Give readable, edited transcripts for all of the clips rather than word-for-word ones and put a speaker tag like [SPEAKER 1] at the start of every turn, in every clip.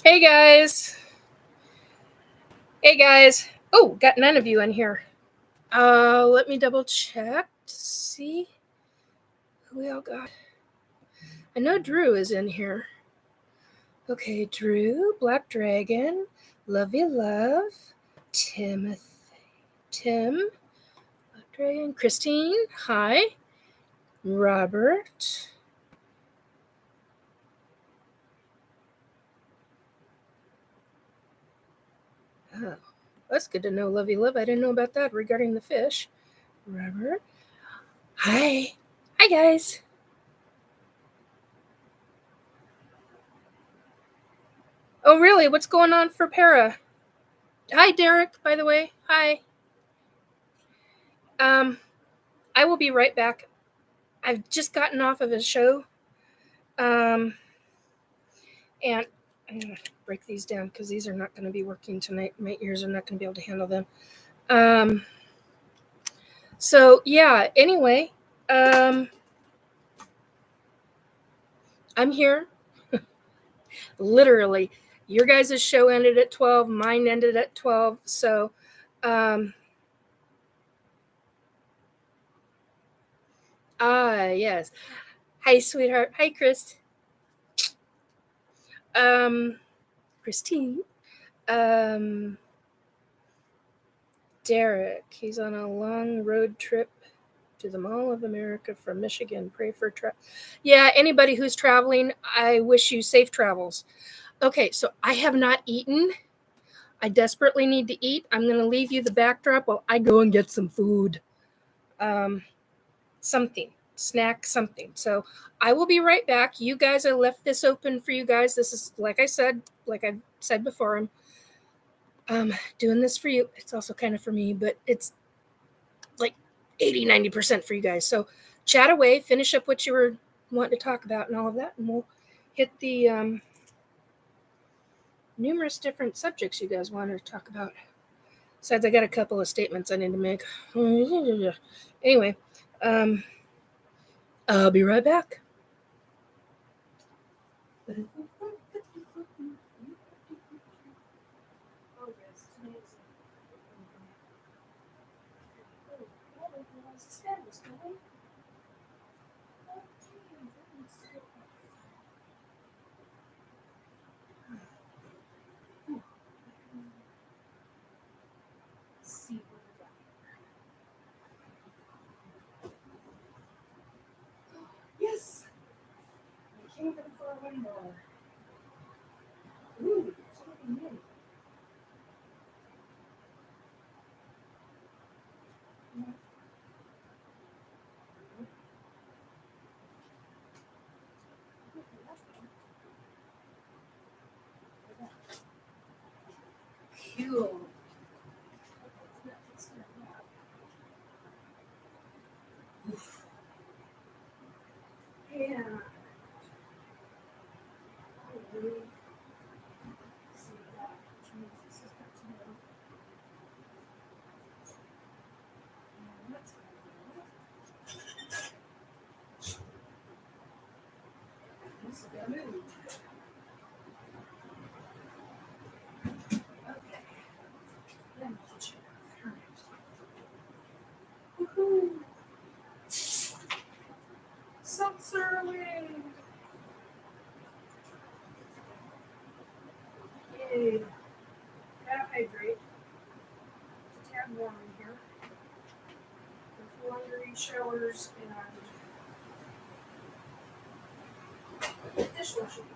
[SPEAKER 1] Hey guys. Hey guys. Oh, got none of you in here. Let me double check to see who we all got. I know Drew is in here. Okay, Drew, Black Dragon, Lovey Love, Tim, Black Dragon, Christine, hi, Robert. Oh, that's good to know, Lovey Love. I didn't know about that regarding the fish. Robert. Hi. Hi, guys. Oh, really? What's going on for Para? Hi, Derek, by the way. Hi. I will be right back. I've just gotten off of a show. And I'm going to break these down because these are not going to be working tonight. My ears are not going to be able to handle them. So, yeah, anyway, I'm here. Literally, your guys' show ended at 12. Mine ended at 12. So, yes. Hi, sweetheart. Hi, Chris. Christine. Derek. He's on a long road trip to the Mall of America from Michigan. Pray for yeah, anybody who's traveling, I wish you safe travels. Okay, so I have not eaten. I desperately need to eat. I'm going to leave you the backdrop while I go and get some food. Something. Snack, something. So I will be right back. You guys, I left this open for you guys. This is, like I said before, I'm doing this for you. It's also kind of for me, but it's like 80-90% for you guys. So chat away, finish up what you were wanting to talk about and all of that, and we'll hit the numerous different subjects you guys wanted to talk about. Besides, I got a couple of statements I need to make. Anyway, I'll be right back. Yes, I came for Whitmore. Ooh, something new. Cool. Yeah. Seltzer. Yay. Gotta hydrate. It's a tad warm in here. With laundry, showers, and dishwashing.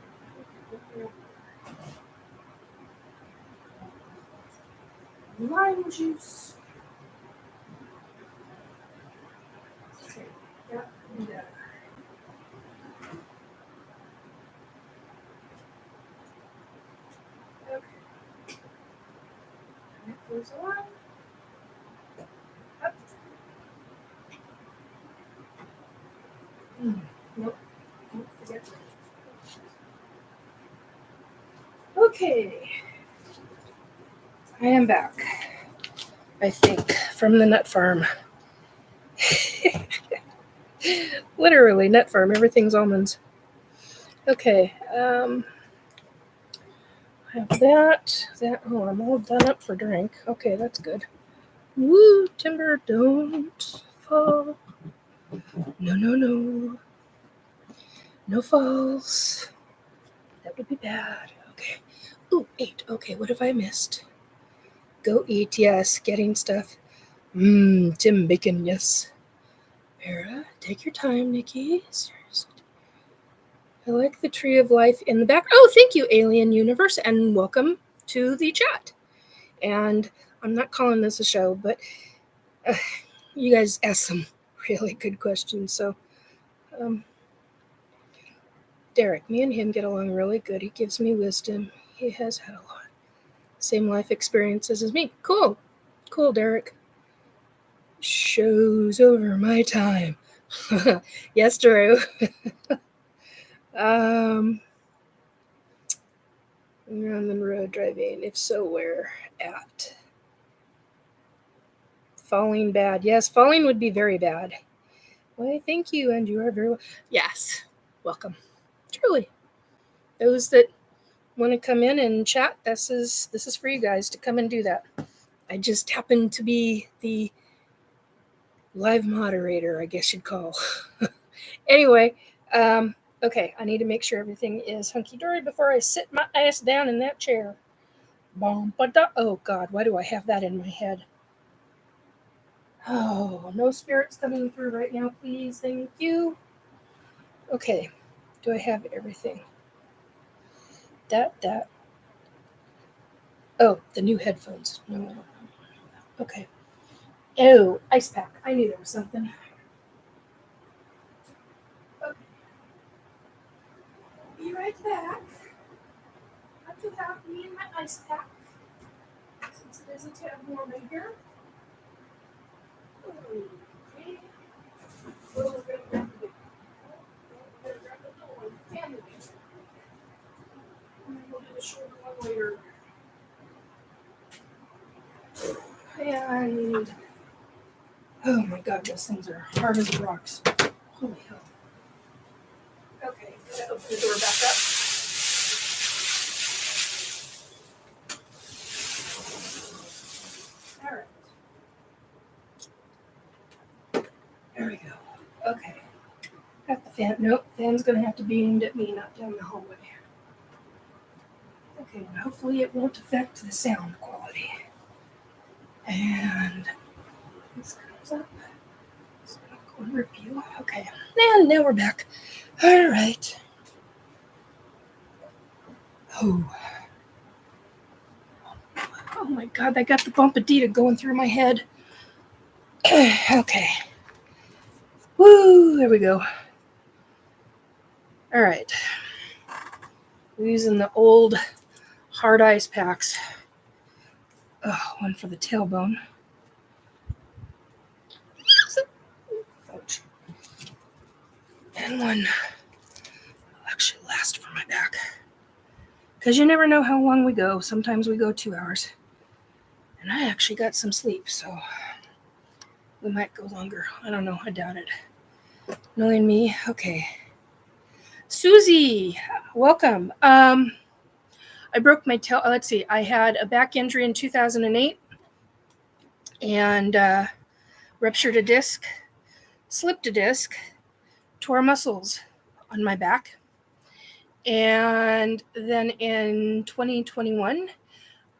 [SPEAKER 1] Lime juice. Okay, yep, yeah. Okay. And it goes on. Up. Nope. Don't forget. Okay. I am back. I think from the nut farm. Literally, nut farm. Everything's almonds. Okay. have that. Oh, I'm all done up for drink. Okay, that's good. Woo, timber, don't fall. No, no, no. No falls. That would be bad. Okay. Ooh, 8. Okay, what have I missed? Go eat, yes. Getting stuff. Tim Bacon, yes. Vera, take your time, Nikki. Seriously. I like the tree of life in the back. Oh, thank you, Alien Universe, and welcome to the chat. And I'm not calling this a show, but you guys asked some really good questions. So, Derek, me and him get along really good. He gives me wisdom. He has had a lot. Same life experiences as me. Cool. Cool, Derek. Show's over my time. Yes, Drew. You're on the road driving. If so, where at? Falling bad. Yes, falling would be very bad. Why, thank you, and you are very well. Yes, welcome. Truly. Those that want to come in and chat, this is for you guys to come and do that. I just happen to be the live moderator, I guess you'd call. Anyway, okay, I need to make sure everything is hunky-dory before I sit my ass down in that chair. Oh, God, why do I have that in my head? Oh, no spirits coming through right now, please. Thank you. Okay, do I have everything? That. Oh, the new headphones. No. Okay. Oh, ice pack. I knew there was something. Okay. Be right back. Have to have me in my ice pack. Since it is a tad warm in here. Okay. We'll do the shorter one later. And oh my God, those things are hard as rocks. Holy hell. Okay, gotta open the door back up. All right. There we go. Okay. Got the fan. Nope, fan's gonna have to be aimed at me, not down the hallway. Okay, and hopefully it won't affect the sound quality. And this comes up. It's gonna go and rip you. Okay, and now we're back. All right. Oh my God, I got the bumpadita going through my head. Okay. Woo, there we go. All right. We're using the old hard ice packs. Oh, one for the tailbone. Ouch. And one will actually last for my back. Because you never know how long we go. Sometimes we go 2 hours. And I actually got some sleep, so we might go longer. I don't know. I doubt it. Knowing me. Okay. Susie, welcome. I broke my tail. Let's see. I had a back injury in 2008 and ruptured a disc, slipped a disc, tore muscles on my back. And then in 2021,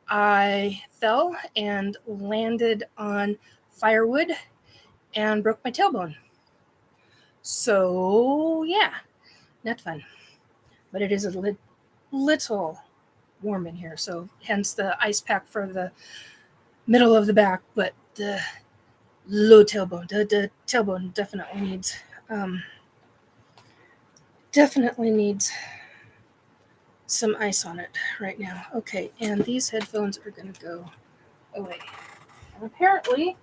[SPEAKER 1] I fell and landed on firewood and broke my tailbone. So, yeah, not fun. But it is a little warm in here, so hence the ice pack for the middle of the back, but the low tailbone, the tailbone definitely needs some ice on it right now. Okay, and these headphones are going to go away. And apparently,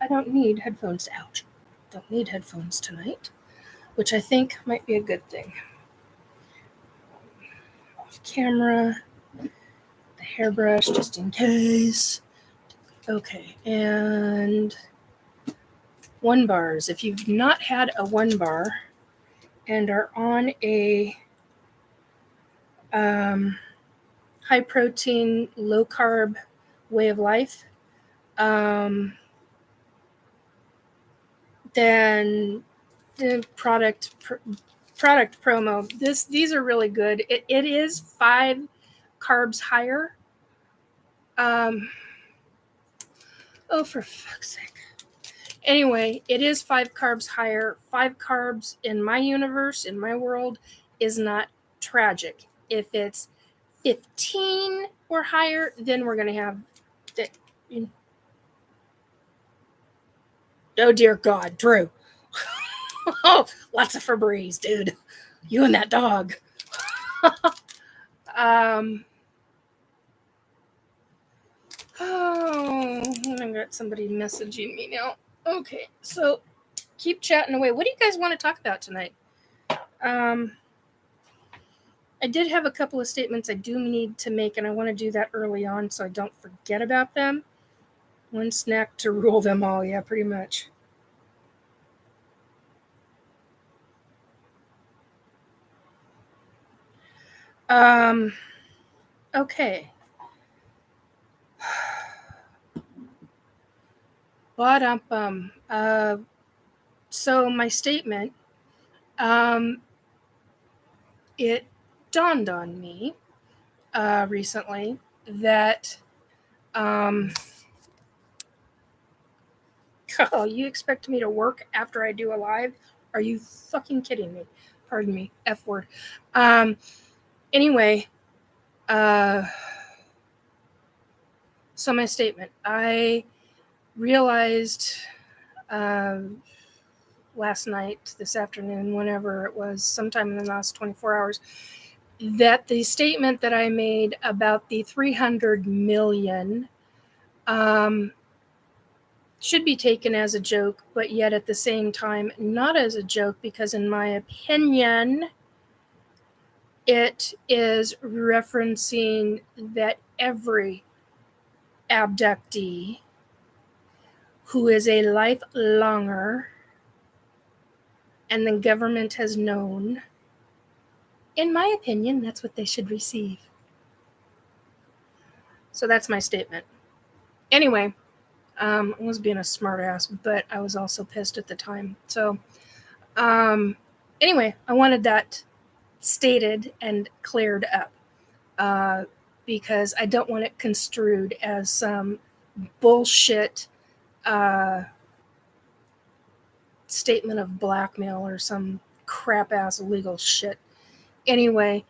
[SPEAKER 1] I don't need headphones. Ouch. Don't need headphones tonight, which I think might be a good thing. Off camera, the hairbrush just in case. Okay, and 1 bars. If you've not had a 1 bar and are on a high high protein, low carb way of life. Then the product promo. These are really good. It is 5 carbs higher. Oh, for fuck's sake. Anyway, it is 5 carbs higher. 5 carbs in my universe, in my world, is not tragic. If it's 15 or higher, then we're going to have... Oh, dear God, Drew. Oh, lots of Febreze, dude. You and that dog. Oh, I've got somebody messaging me now. Okay, so keep chatting away. What do you guys want to talk about tonight? I did have a couple of statements I do need to make, and I want to do that early on so I don't forget about them. One snack to rule them all. Yeah, pretty much. Okay. So my statement, it dawned on me recently that oh, you expect me to work after I do a live? Are you fucking kidding me? Pardon me, F word. Anyway, so my statement, I realized last night, this afternoon, whenever it was, sometime in the last 24 hours, that the statement that I made about the 300 million should be taken as a joke, but yet at the same time not as a joke, because in my opinion, it is referencing that every abductee who is a lifelonger and the government has known, in my opinion, that's what they should receive. So that's my statement. Anyway, I was being a smartass, but I was also pissed at the time. So anyway, I wanted that stated and cleared up because I don't want it construed as some bullshit statement of blackmail or some crap ass legal shit. Anyway,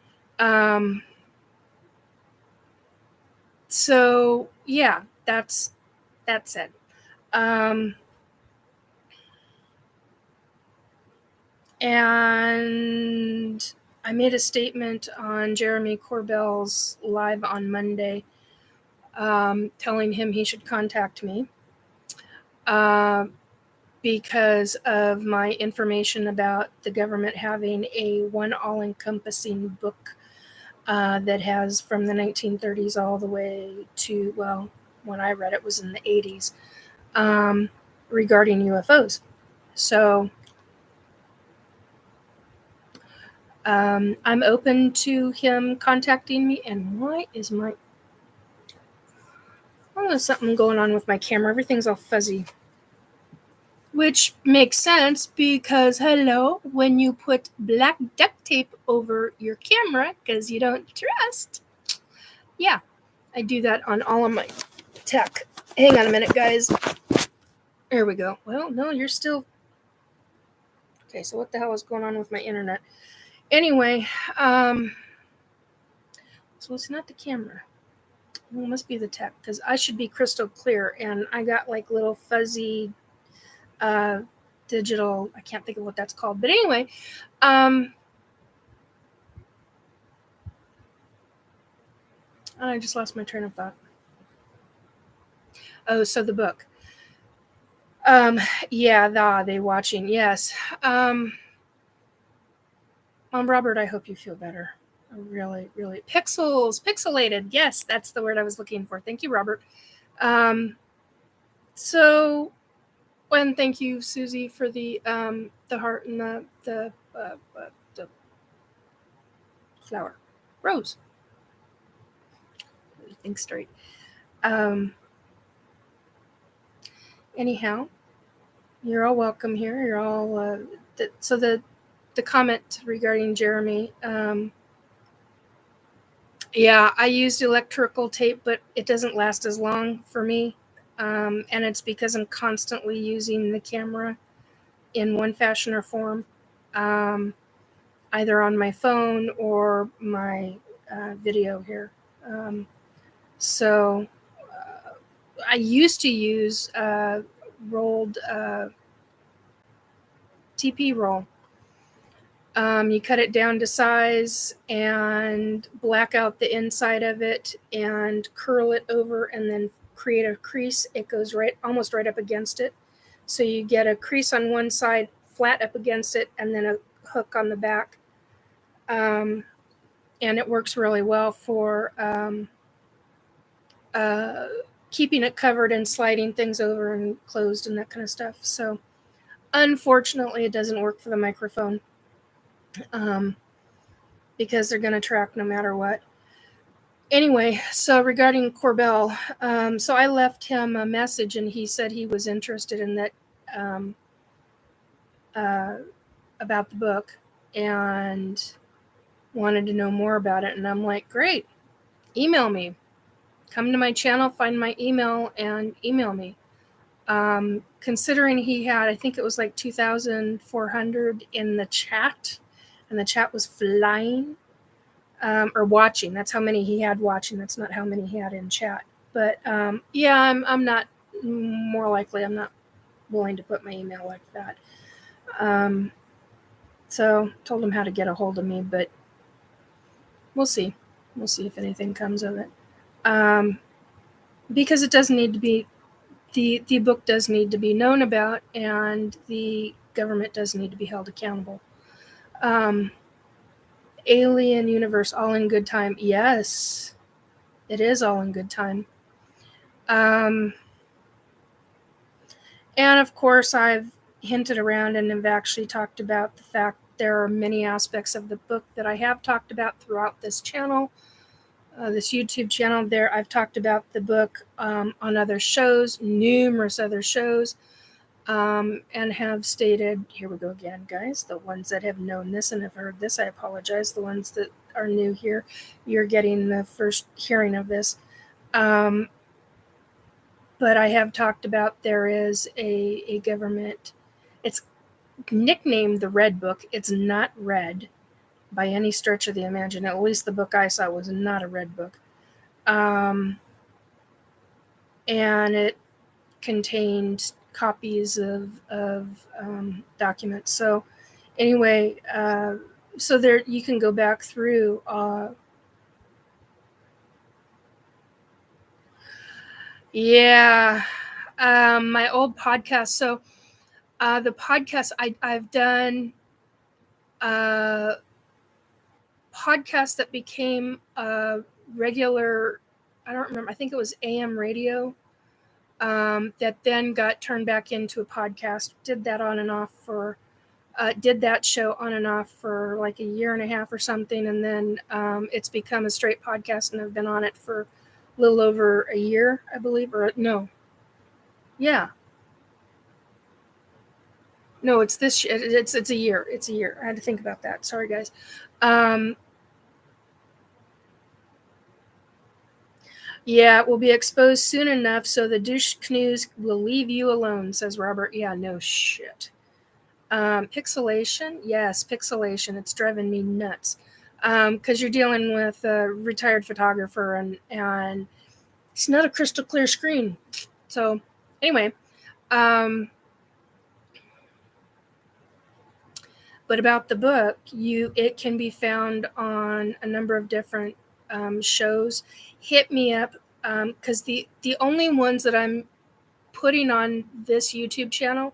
[SPEAKER 1] so yeah, that's it. And I made a statement on Jeremy Corbell's live on Monday, telling him he should contact me because of my information about the government having a one all-encompassing book that has from the 1930s all the way to, well, when I read it was in the 80s, regarding UFOs. So I'm open to him contacting me. And why is my... I don't know, something going on with my camera. Everything's all fuzzy. Which makes sense because, hello, when you put black duct tape over your camera because you don't trust. Yeah, I do that on all of my tech. Hang on a minute, guys. There we go. Well, no, you're still... Okay, so what the hell is going on with my internet? Anyway, so it's not the camera. Well, it must be the tech, because I should be crystal clear, and I got like little fuzzy digital... I can't think of what that's called. But anyway, I just lost my train of thought. Oh, so the book. Yeah, they watching. Yes. Mom, Robert, I hope you feel better. Really, really. Pixelated. Yes, that's the word I was looking for. Thank you, Robert. So, and thank you, Susie, for the heart and the flower. Rose. think straight. Anyhow, you're all welcome here. You're all so the comment regarding Jeremy. Yeah, I used electrical tape, but it doesn't last as long for me. And it's because I'm constantly using the camera in one fashion or form, either on my phone or my video here. So I used to use rolled TP roll. You cut it down to size and black out the inside of it and curl it over and then create a crease. It goes almost right up against it. So you get a crease on one side, flat up against it, and then a hook on the back. And it works really well for keeping it covered and sliding things over and closed and that kind of stuff. So unfortunately, it doesn't work for the microphone. Because they're going to track no matter what. Anyway, so regarding Corbell, so I left him a message and he said he was interested in that about the book and wanted to know more about it. And I'm like, great, email me. Come to my channel, find my email, and email me. Considering he had, I think it was like 2,400 in the chat, and the chat was flying. Or watching. That's how many he had watching. That's not how many he had in chat. But yeah, I'm not, more likely I'm not willing to put my email like that. So told him how to get a hold of me, but we'll see. We'll see if anything comes of it. Because it does need to be, the book does need to be known about, and the government does need to be held accountable. Alien universe, all in good time. Yes, it is all in good time. And of course, I've hinted around and have actually talked about the fact there are many aspects of the book that I have talked about throughout this channel, this YouTube channel. There, I've talked about the book on other shows, numerous other shows, and have stated, here we go again, guys, the ones that have known this and have heard this, I apologize. The ones that are new here, you're getting the first hearing of this. But I have talked about there is a government, it's nicknamed the Red Book. It's not red by any stretch of the imagination. At least the book I saw was not a red book. And it contained copies of documents. So anyway, so there you can go back through my old podcast. So the podcast I've done podcast that became a regular, I don't remember, I think it was AM radio, that then got turned back into a podcast. Did that on and off for, did that show on and off for like a year and a half or something. And then it's become a straight podcast, and I've been on it for a little over a year, I believe, or no. Yeah. No, it's this, it's a year. It's a year. I had to think about that. Sorry, guys. Yeah, it will be exposed soon enough so the douche canoes will leave you alone, says Robert. Yeah, no shit. Pixelation? Yes, pixelation. It's driving me nuts. Because you're dealing with a retired photographer and it's not a crystal clear screen. So anyway, but about the book, it can be found on a number of different shows. Hit me up, because the only ones that I'm putting on this YouTube channel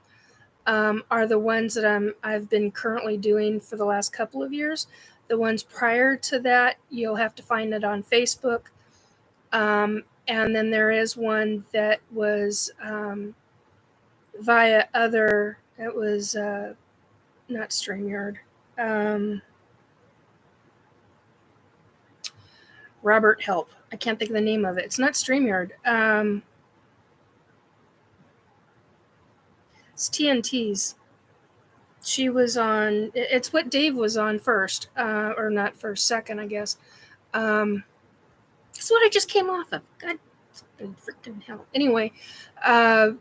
[SPEAKER 1] are the ones that I've been currently doing for the last couple of years. The ones prior to that, you'll have to find it on Facebook. And then there is one that was via other, it was not StreamYard. Robert, help. I can't think of the name of it. It's not StreamYard. It's TNT's. She was on, it's what Dave was on first, or not first, second, I guess. That's what I just came off of. God, freaking hell. Anyway, and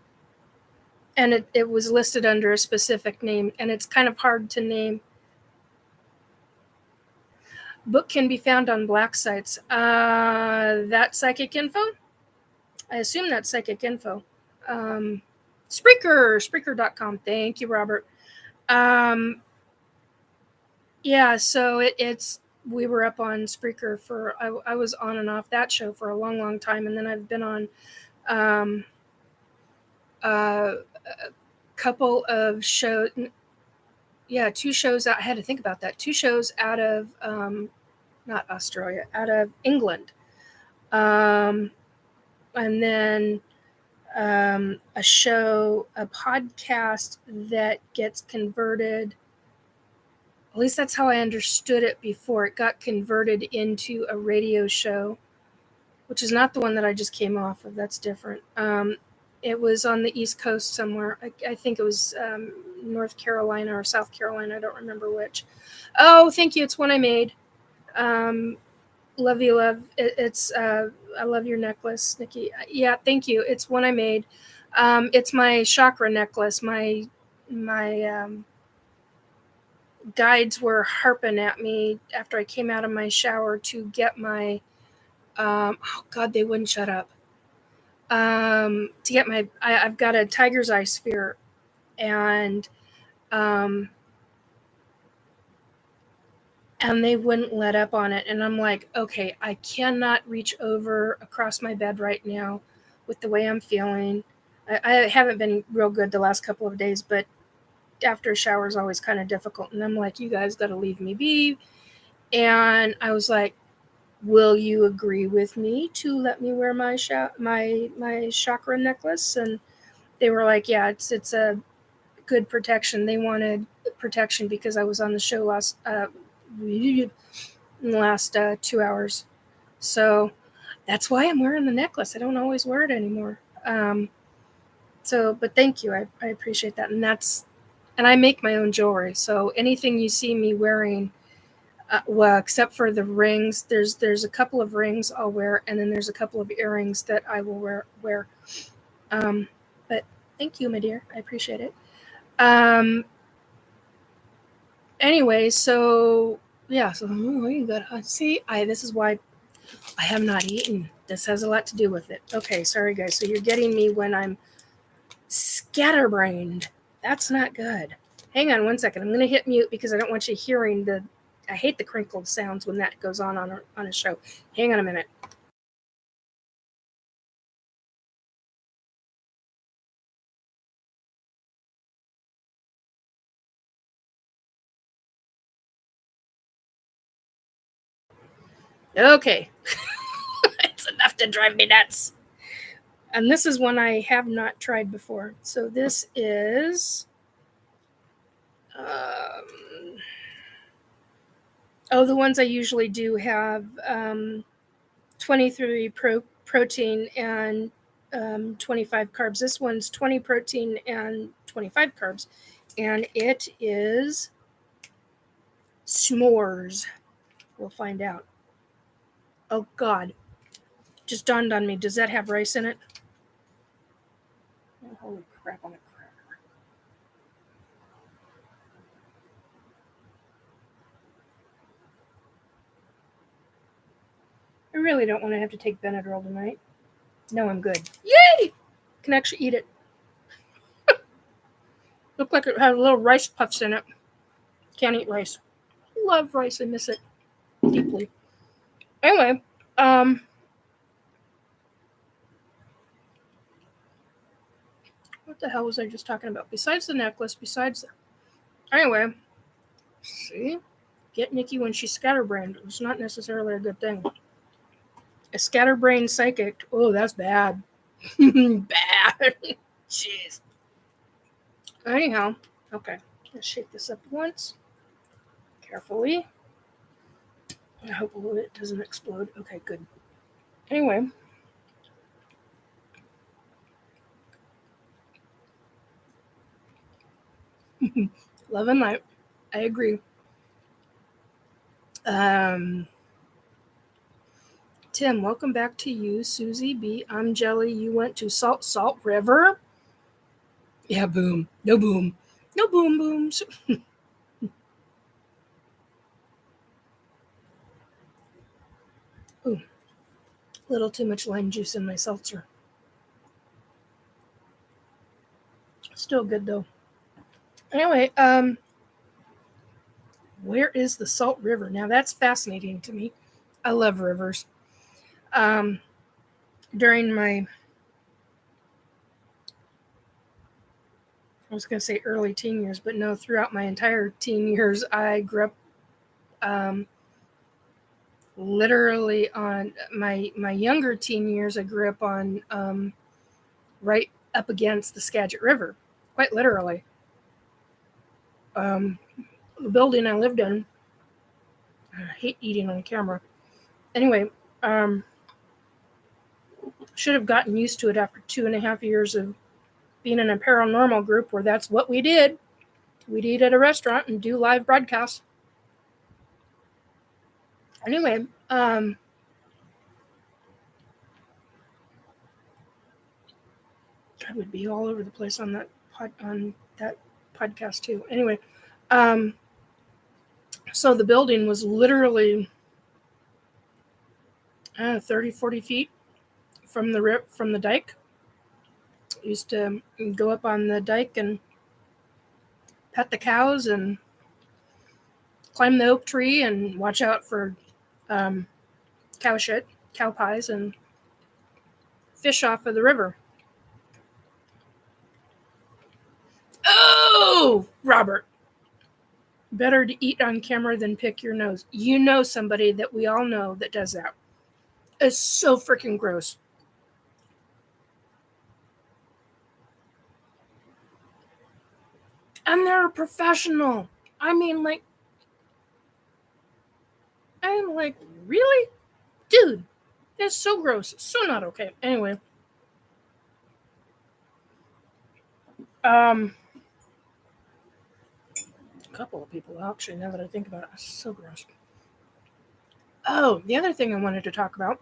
[SPEAKER 1] it was listed under a specific name, and it's kind of hard to name. Book can be found on black sites. That Psychic Info? I assume that's Psychic Info. Spreaker.com. Thank you, Robert. Yeah, so it's we were up on Spreaker for I was on and off that show for a long time, and then I've been on a couple of shows. Yeah, 2 shows out. I had to think about that. 2 shows out of not Australia, out of England, and then a podcast that gets converted. At least that's how I understood it before. It got converted into a radio show, which is not the one that I just came off of. That's different. It was on the East Coast somewhere. I think it was North Carolina or South Carolina. I don't remember which. Oh, thank you. It's one I made. Love you, love. It's I love your necklace, Nikki. Yeah, thank you. It's one I made. It's my chakra necklace. My guides were harping at me after I came out of my shower to get my oh god, they wouldn't shut up. To get my I've got a tiger's eye sphere, and they wouldn't let up on it, and I'm like, okay, I cannot reach over across my bed right now with the way I'm feeling. I haven't been real good the last couple of days, but after a shower is always kind of difficult, and I'm like, you guys got to leave me be. And I was like, will you agree with me to let me wear my chakra necklace? And they were like, yeah, it's a good protection. They wanted protection because I was on the show in the last 2 hours. So that's why I'm wearing the necklace. I don't always wear it anymore. But thank you. I appreciate that. And I make my own jewelry. So anything you see me wearing, well, except for the rings, there's a couple of rings I'll wear, and then there's a couple of earrings that I will wear. But thank you, my dear. I appreciate it. Anyway, so yeah, so you got see, this is why I have not eaten. This has a lot to do with it. Okay, sorry guys. So you're getting me when I'm scatterbrained. That's not good. Hang on one second. I'm going to hit mute because I don't want you hearing I hate the crinkled sounds when that goes on a show. Hang on a minute. Okay. It's enough to drive me nuts. And this is one I have not tried before. So this is the ones I usually do have 23 protein and 25 carbs. This one's 20 protein and 25 carbs. And it is s'mores. We'll find out. Oh, God. Just dawned on me. Does that have rice in it? Oh, holy crap on a cracker. I really don't want to have to take Benadryl tonight. No, I'm good. Yay! Can actually eat it. Looked like it had little rice puffs in it. Can't eat rice. Love rice. I miss it deeply. Anyway, what the hell was I just talking about? Besides the necklace, anyway, see? Get Nikki when she's scatterbrained. It's not necessarily a good thing. A scatterbrained psychic. Oh, that's bad. Bad. Jeez. Anyhow, okay. Let's shake this up once. Carefully. I hope it doesn't explode. Okay, good. Anyway. Love and light. I agree. Tim, welcome back to you. Susie B. I'm Jelly. You went to Salt River? Yeah, boom. No boom. No boom booms. Ooh. A little too much lime juice in my seltzer. Still good though. Anyway, where is the Salt River? Now that's fascinating to me. I love rivers. During my, I was going to say early teen years, but no, throughout my entire teen years, I grew up literally on my younger teen years. I grew up on right up against the Skagit River, quite literally. The building I lived in, I hate eating on camera. Anyway, should have gotten used to it after 2.5 years of being in a paranormal group where that's what we did. We'd eat at a restaurant and do live broadcasts. Anyway, I would be all over the place on that podcast too. Anyway, so the building was literally 30, 40 feet from the dike. Used to go up on the dike and pet the cows and climb the oak tree and watch out for cow pies, and fish off of the river. Oh, Robert. Better to eat on camera than pick your nose. You know somebody that we all know that does that. It's so freaking gross. And they're a professional. I mean, like, I'm like, really? Dude, that's so gross. So not okay. Anyway. A couple of people, actually, now that I think about it. It's so gross. Oh, the other thing I wanted to talk about.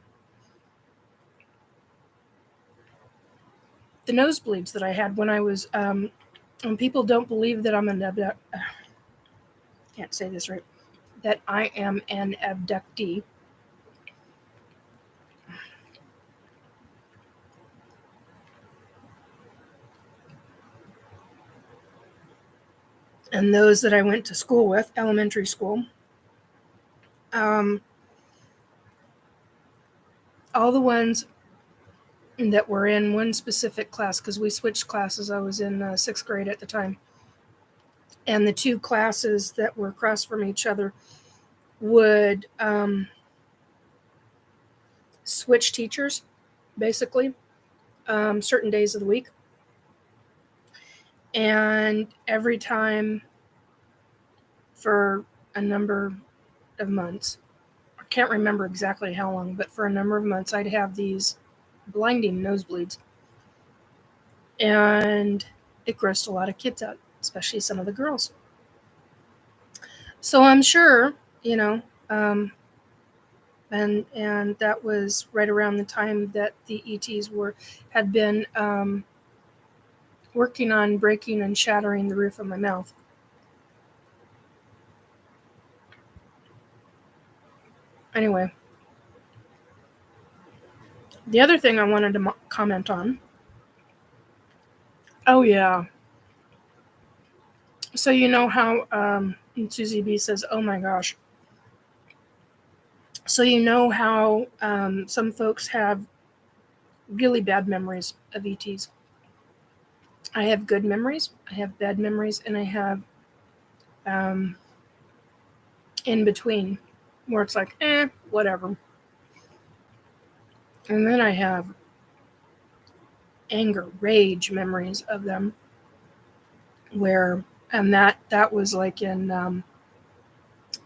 [SPEAKER 1] The nosebleeds that I had when I was, and people don't believe that I'm can't say this right, that I am an abductee. And those that I went to school with, elementary school, all the ones that were in one specific class, because we switched classes. I was in 6th grade at the time. And the two classes that were across from each other would switch teachers, basically, certain days of the week. And every time for a number of months, I can't remember exactly how long, but for a number of months, I'd have these blinding nosebleeds. And it grossed a lot of kids out, especially some of the girls. So I'm sure, and that was right around the time that the ETs had been working on breaking and shattering the roof of my mouth. Anyway, the other thing I wanted to comment on. Oh yeah. So you know how Susie B says, "Oh my gosh." So you know how some folks have really bad memories of ETs. I have good memories, I have bad memories, and I have in between where it's like, whatever. And then I have anger, rage memories of them and that was like in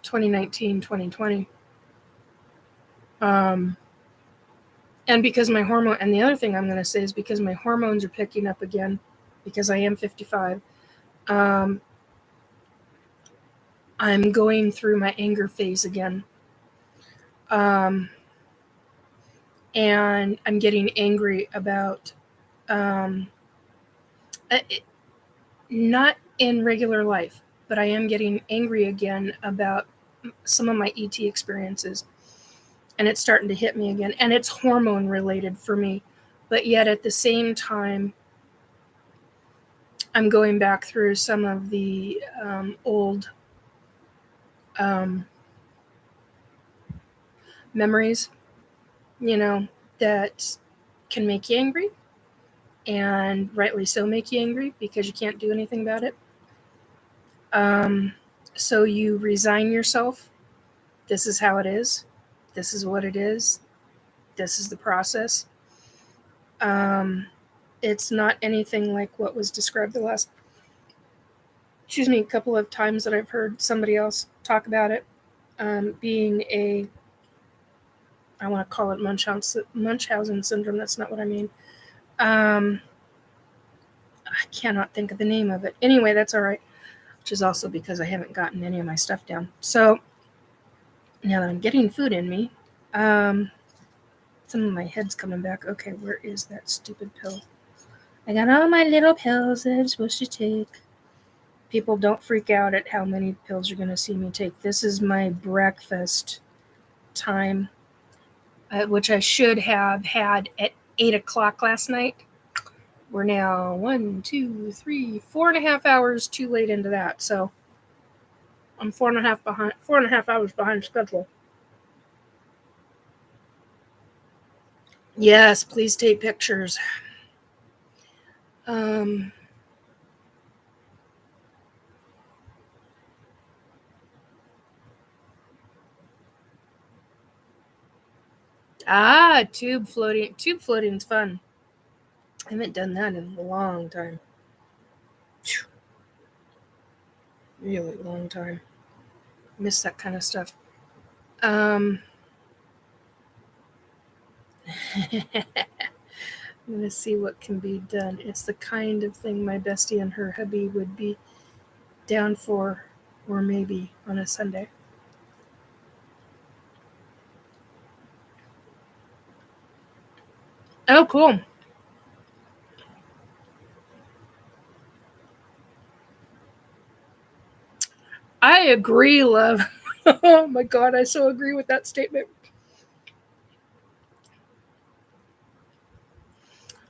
[SPEAKER 1] 2019, 2020. And because my hormone, and the other thing I'm going to say is because my hormones are picking up again, because I am 55, I'm going through my anger phase again. And I'm getting angry about, not in regular life, but I am getting angry again about some of my ET experiences. And it's starting to hit me again. And it's hormone related for me. But yet at the same time, I'm going back through some of the old memories, that can make you angry, and rightly so make you angry because you can't do anything about it. So you resign yourself. This is how it is. This is what it is. This is the process. It's not anything like what was described the last, couple of times that I've heard somebody else talk about it, being a, I want to call it Munchausen syndrome. That's not what I mean. I cannot think of the name of it. Anyway, that's all right, which is also because I haven't gotten any of my stuff down. So now that I'm getting food in me, some of my head's coming back. Okay, where is that stupid pill? I got all my little pills that I'm supposed to take. People, don't freak out at how many pills you're going to see me take. This is my breakfast time, which I should have had at 8 o'clock last night. We're now 4.5 hours too late into that. So I'm 4.5 hours behind schedule. Yes, please take pictures. Tube floating. Tube floating's fun. I haven't done that in a long time. Really long time. Miss that kind of stuff. I'm going to see what can be done. It's the kind of thing my bestie and her hubby would be down for, or maybe on a Sunday. Oh, cool. I agree, love. Oh my God, I so agree with that statement.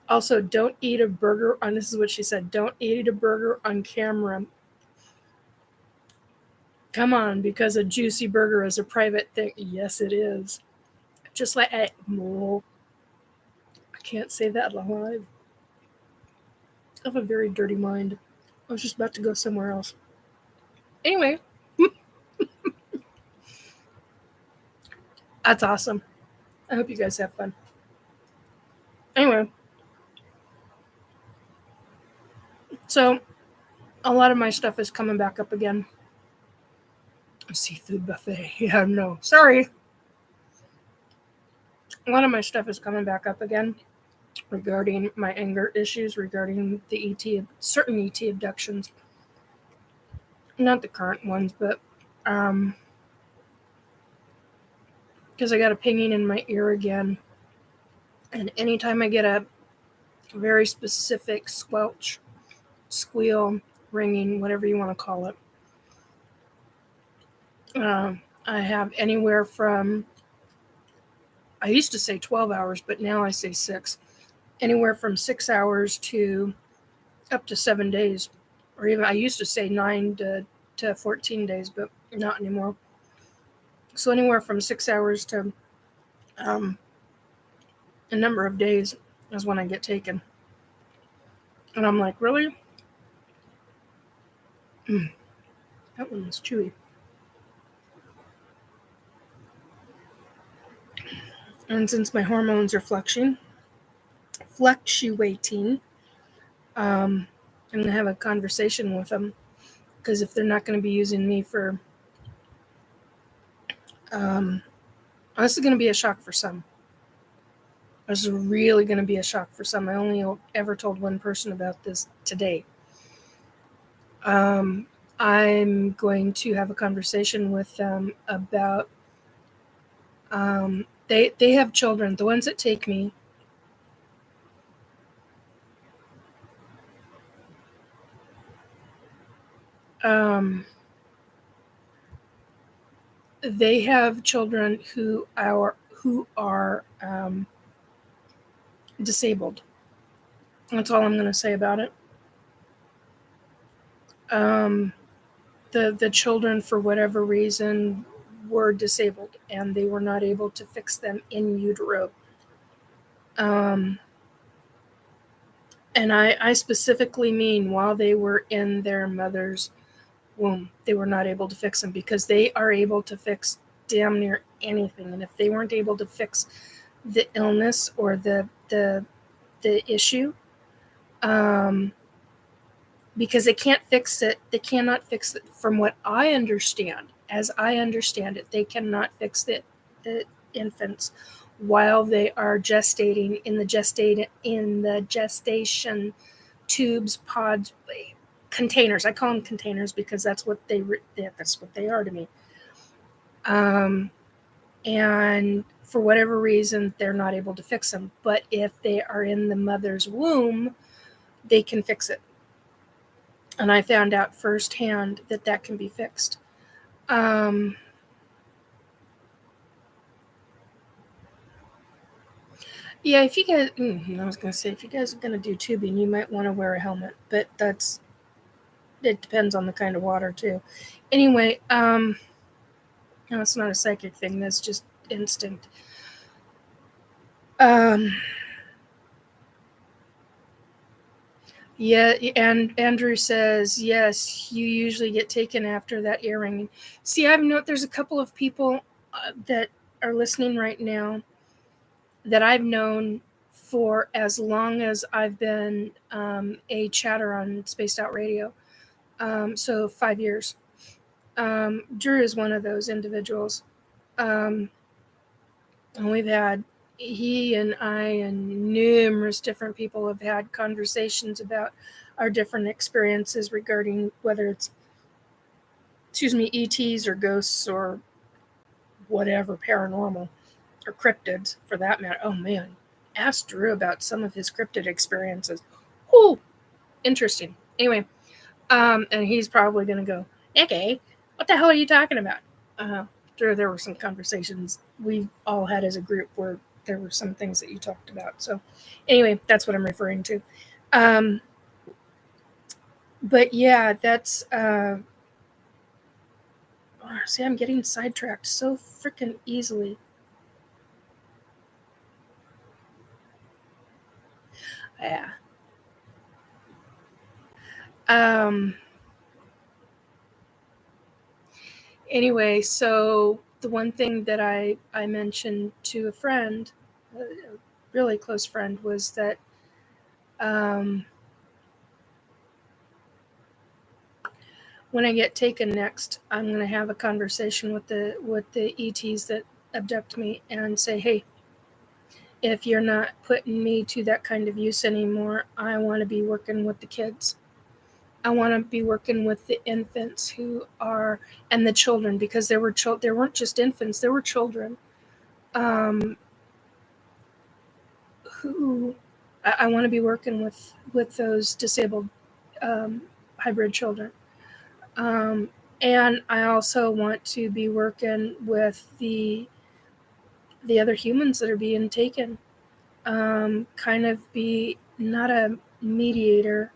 [SPEAKER 1] Also, don't eat a burger on, this is what she said, don't eat a burger on camera. Come on, because a juicy burger is a private thing. Yes, it is. Just like, I can't say that live. I have a very dirty mind. I was just about to go somewhere else. Anyway, that's awesome. I hope you guys have fun. Anyway, so a lot of my stuff is coming back up again. Seafood buffet. Yeah, no. Sorry. A lot of my stuff is coming back up again regarding my anger issues, regarding the certain ET abductions. Not the current ones, but because I got a pinging in my ear again. And anytime I get a very specific squelch, squeal, ringing, whatever you want to call it, I have anywhere from, I used to say 12 hours, but now I say 6. Anywhere from 6 hours to up to 7 days. Or even, I used to say 9 to 14 days, but not anymore. So anywhere from 6 hours to a number of days is when I get taken. And I'm like, really? That one was chewy. And since my hormones are fluctuating, I'm going to have a conversation with them, because if they're not going to be using me for This is going to be a shock for some. This is really going to be a shock for some. I only ever told one person about this today. I'm going to have a conversation with them about. They have children. The ones that take me. They have children who are disabled. That's all I'm going to say about it. The children, for whatever reason, were disabled, and they were not able to fix them in utero. And I specifically mean while they were in their mother's womb, they were not able to fix them, because they are able to fix damn near anything. And if they weren't able to fix the illness or the issue, because they can't fix it, they cannot fix it. From what I understand, as I understand it, they cannot fix the infants while they are gestating in the gestation tubes, pods, containers. I call them containers because that's what they are to me. And for whatever reason, they're not able to fix them. But if they are in the mother's womb, they can fix it. And I found out firsthand that can be fixed. Yeah, if you guys, I was going to say, if you guys are going to do tubing, you might want to wear a helmet, but it depends on the kind of water too. Anyway, no, it's not a psychic thing. That's just instinct. Yeah, and Andrew says, yes, you usually get taken after that earring. See, there's a couple of people that are listening right now that I've known for as long as I've been a chatter on Spaced Out Radio. So 5 years. Drew is one of those individuals. And he and I and numerous different people have had conversations about our different experiences regarding whether it's, ETs or ghosts or whatever, paranormal, or cryptids for that matter. Oh man, ask Drew about some of his cryptid experiences. Oh, interesting. Anyway, and he's probably going to go, okay, what the hell are you talking about? Drew, there were some conversations we all had as a group where there were some things that you talked about. So anyway, that's what I'm referring to. But yeah, that's, see, I'm getting sidetracked so freaking easily. Yeah. Anyway, so the one thing that I mentioned to a friend, a really close friend, was that when I get taken next, I'm going to have a conversation with the ETs that abduct me and say, hey, if you're not putting me to that kind of use anymore, I want to be working with the kids. I want to be working with the infants and the children, because there weren't just infants, there were children who I want to be working with those disabled hybrid children. And I also want to be working with the other humans that are being taken. Kind of be not a mediator,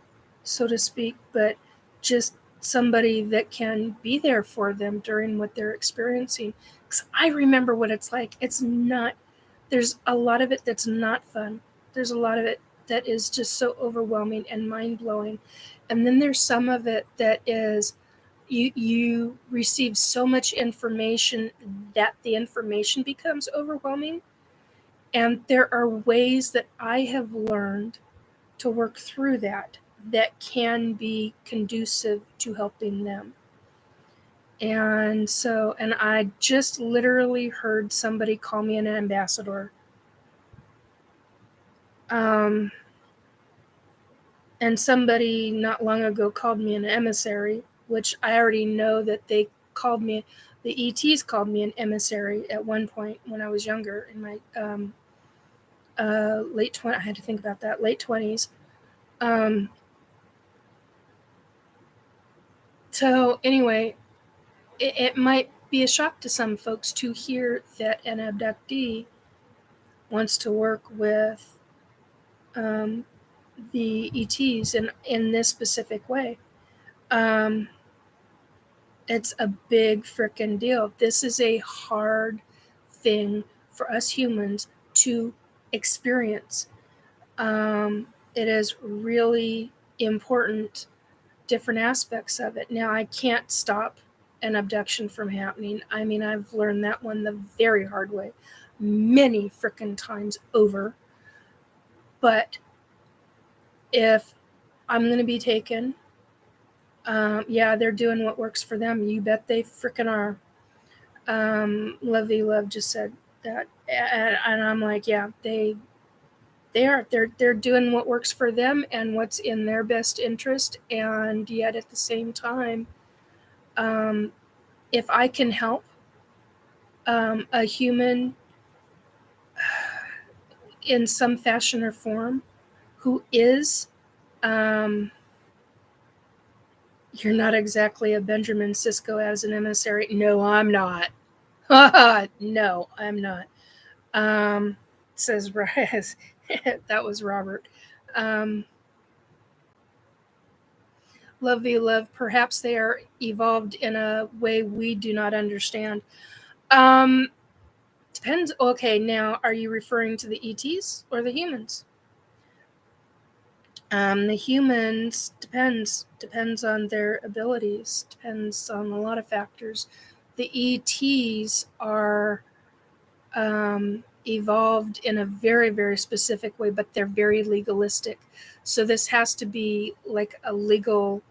[SPEAKER 1] so to speak, but just somebody that can be there for them during what they're experiencing. Because I remember what it's like. There's a lot of it that's not fun. There's a lot of it that is just so overwhelming and mind-blowing. And then there's some of it that is, you receive so much information that the information becomes overwhelming. And there are ways that I have learned to work through that can be conducive to helping them. And I just literally heard somebody call me an ambassador. And somebody not long ago called me an emissary, which I already know that they called me, the ETs called me an emissary at one point when I was younger in my late 20s. I had to think about that, late 20s. So anyway, it might be a shock to some folks to hear that an abductee wants to work with the ETs in this specific way. It's a big frickin' deal. This is a hard thing for us humans to experience. It is really important, different aspects of it. Now, I can't stop an abduction from happening. I mean, I've learned that one the very hard way, many frickin' times over. But if I'm going to be taken, yeah, they're doing what works for them. You bet they frickin' are. Lovey Love just said that, and I'm like, yeah, they are. They're doing what works for them and what's in their best interest. And yet, at the same time, if I can help a human in some fashion or form who is, you're not exactly a Benjamin Sisko as an emissary. No, I'm not. No, I'm not. Says Bryce. That was Robert. Love. Perhaps they are evolved in a way we do not understand. Depends. Okay, now are you referring to the ETs or the humans? The humans depends on their abilities, depends on a lot of factors. The ETs are evolved in a very, very specific way, but they're very legalistic. So this has to be like a legal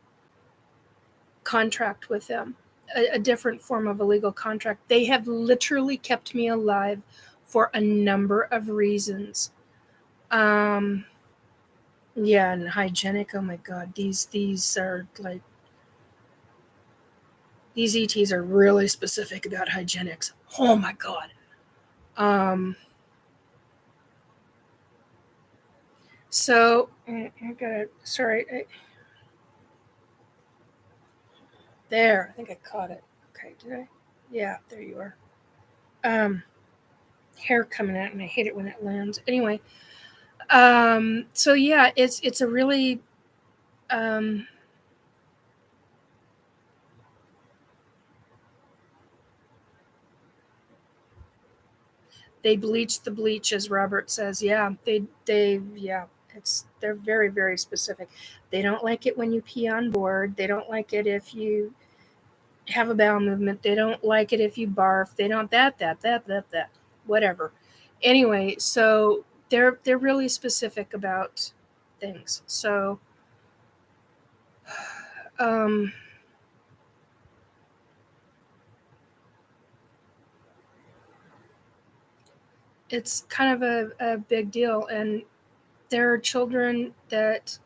[SPEAKER 1] contract with them, a different form of a legal contract. They have literally kept me alive for a number of reasons. Yeah, and hygienic. Oh my God, these are like, these ETs are really specific about hygienics. Oh my God. So I gotta. Sorry. There, I think I caught it. Okay, did I? Yeah, there you are. Hair coming out, and I hate it when it lands. Anyway, so yeah, it's a really they bleach the bleach, as Robert says. Yeah, they yeah, they're very, very specific. They don't like it when you pee on board. They don't like it if you have a bowel movement. They don't like it if you barf. They don't that whatever. Anyway, so they're really specific about things. So it's kind of a big deal, and there are children that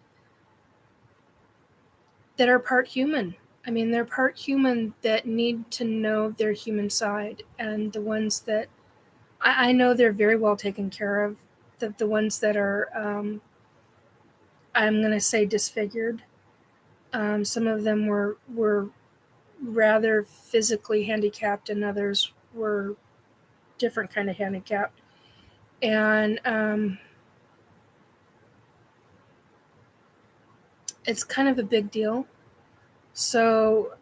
[SPEAKER 1] are part human. I mean, they're part human that need to know their human side, and the ones that I know they're very well taken care of. The ones that are, I'm going to say, disfigured. Some of them were rather physically handicapped, and others were different kind of handicapped. And it's kind of a big deal. So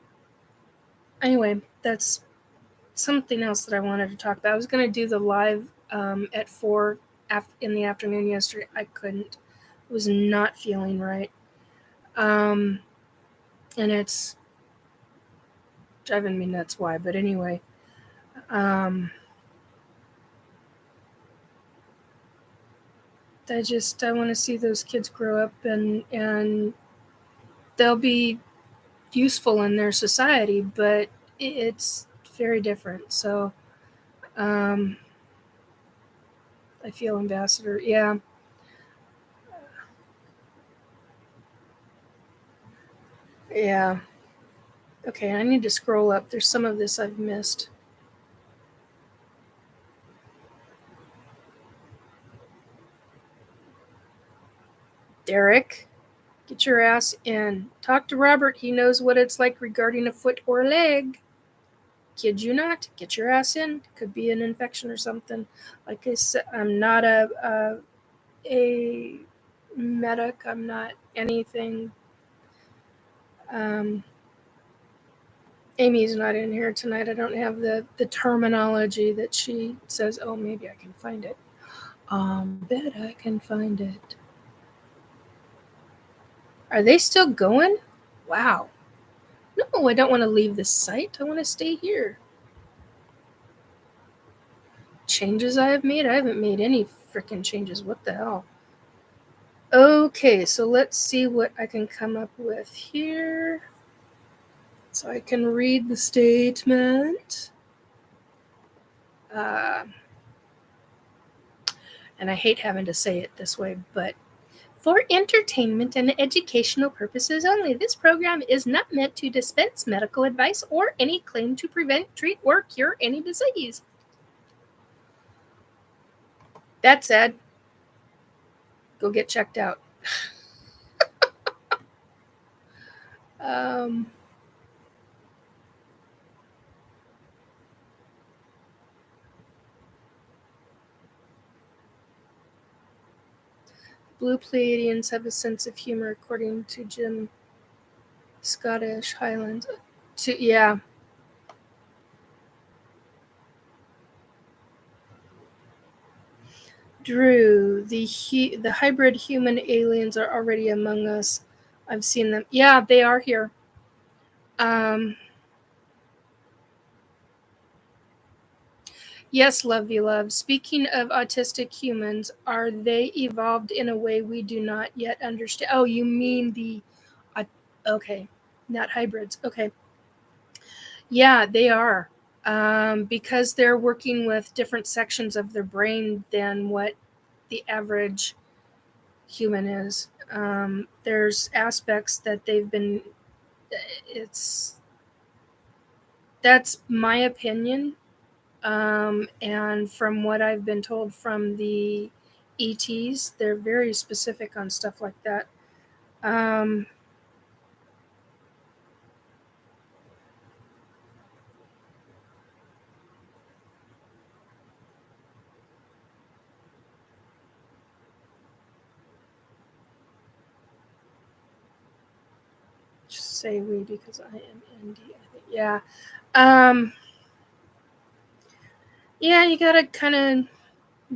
[SPEAKER 1] anyway, that's something else that I wanted to talk about. I was going to do the live at 4 in the afternoon yesterday. I couldn't. I was not feeling right. And it's driving me nuts why. But anyway, I want to see those kids grow up, and they'll be useful in their society, but it's very different. So I feel Ambassador. Yeah. Yeah. Okay, I need to scroll up. There's some of this I've missed. Derek, get your ass in. Talk to Robert. He knows what it's like regarding a foot or leg. Kid you not. Get your ass in. Could be an infection or something. Like I said, I'm not a medic. I'm not anything. Amy's not in here tonight. I don't have the terminology that she says. Oh, maybe I can find it. Bet I can find it. Are they still going? Wow. No, I don't want to leave this site. I want to stay here. Changes I have made? I haven't made any freaking changes. What the hell? Okay, so let's see what I can come up with here. So I can read the statement. And I hate having to say it this way, but for entertainment and educational purposes only, this program is not meant to dispense medical advice or any claim to prevent, treat, or cure any disease. That said, go get checked out. Blue Pleiadians have a sense of humor, according to Jim. Scottish Highlands. Yeah. Drew, the hybrid human aliens are already among us. I've seen them. Yeah, they are here. Yes, Lovey Love. Speaking of autistic humans, are they evolved in a way we do not yet understand? Oh, you mean the... okay, not hybrids. Okay. Yeah, they are. Because they're working with different sections of their brain than what the average human is. There's aspects that they've been... That's my opinion. And from what I've been told from the ETs, they're very specific on stuff like that. Just say we because I am ND. I think. Yeah. Yeah, you gotta kind of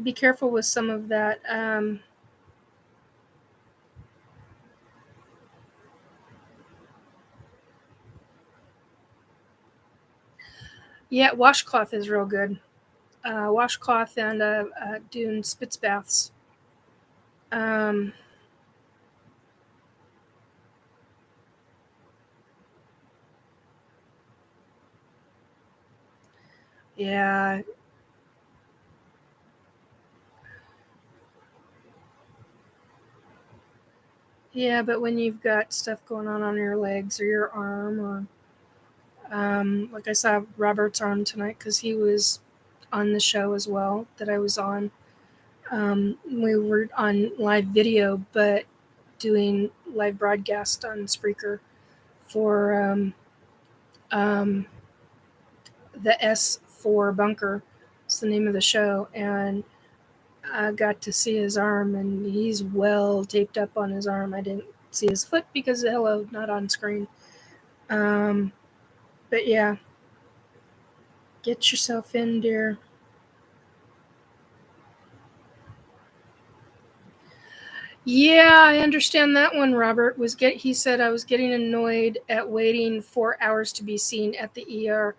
[SPEAKER 1] be careful with some of that. Yeah, washcloth is real good. Washcloth and doing spitz baths. Yeah. Yeah, but when you've got stuff going on your legs or your arm, or like I saw Robert's arm tonight because he was on the show as well that I was on. We were on live video, but doing live broadcast on Spreaker for the S4 bunker. It's the name of the show, and I got to see his arm, and he's well taped up on his arm. I didn't see his foot because hello, not on screen. But yeah, get yourself in, dear. Yeah, I understand that one. Robert he said I was getting annoyed at waiting 4 hours to be seen at the ER.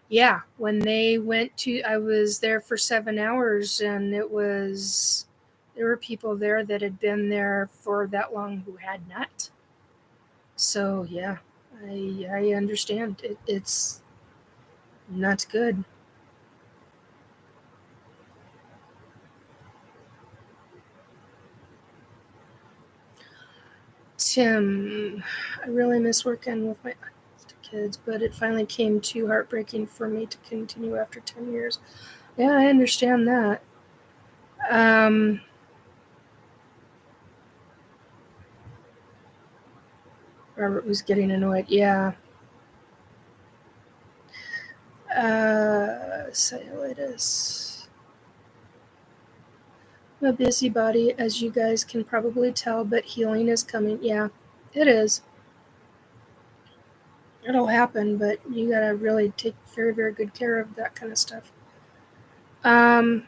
[SPEAKER 1] Yeah, when they went to, I was there for 7 hours, and there were people there that had been there for that long who had not. So yeah, I understand. It's Not good. Tim, I really miss working with my kids, but it finally came too heartbreaking for me to continue after 10 years. Yeah, I understand that. Robert was getting annoyed. Yeah. Cellulitis. I'm a busybody, as you guys can probably tell, but healing is coming. Yeah, it is. It'll happen, but you gotta really take very, very good care of that kind of stuff. I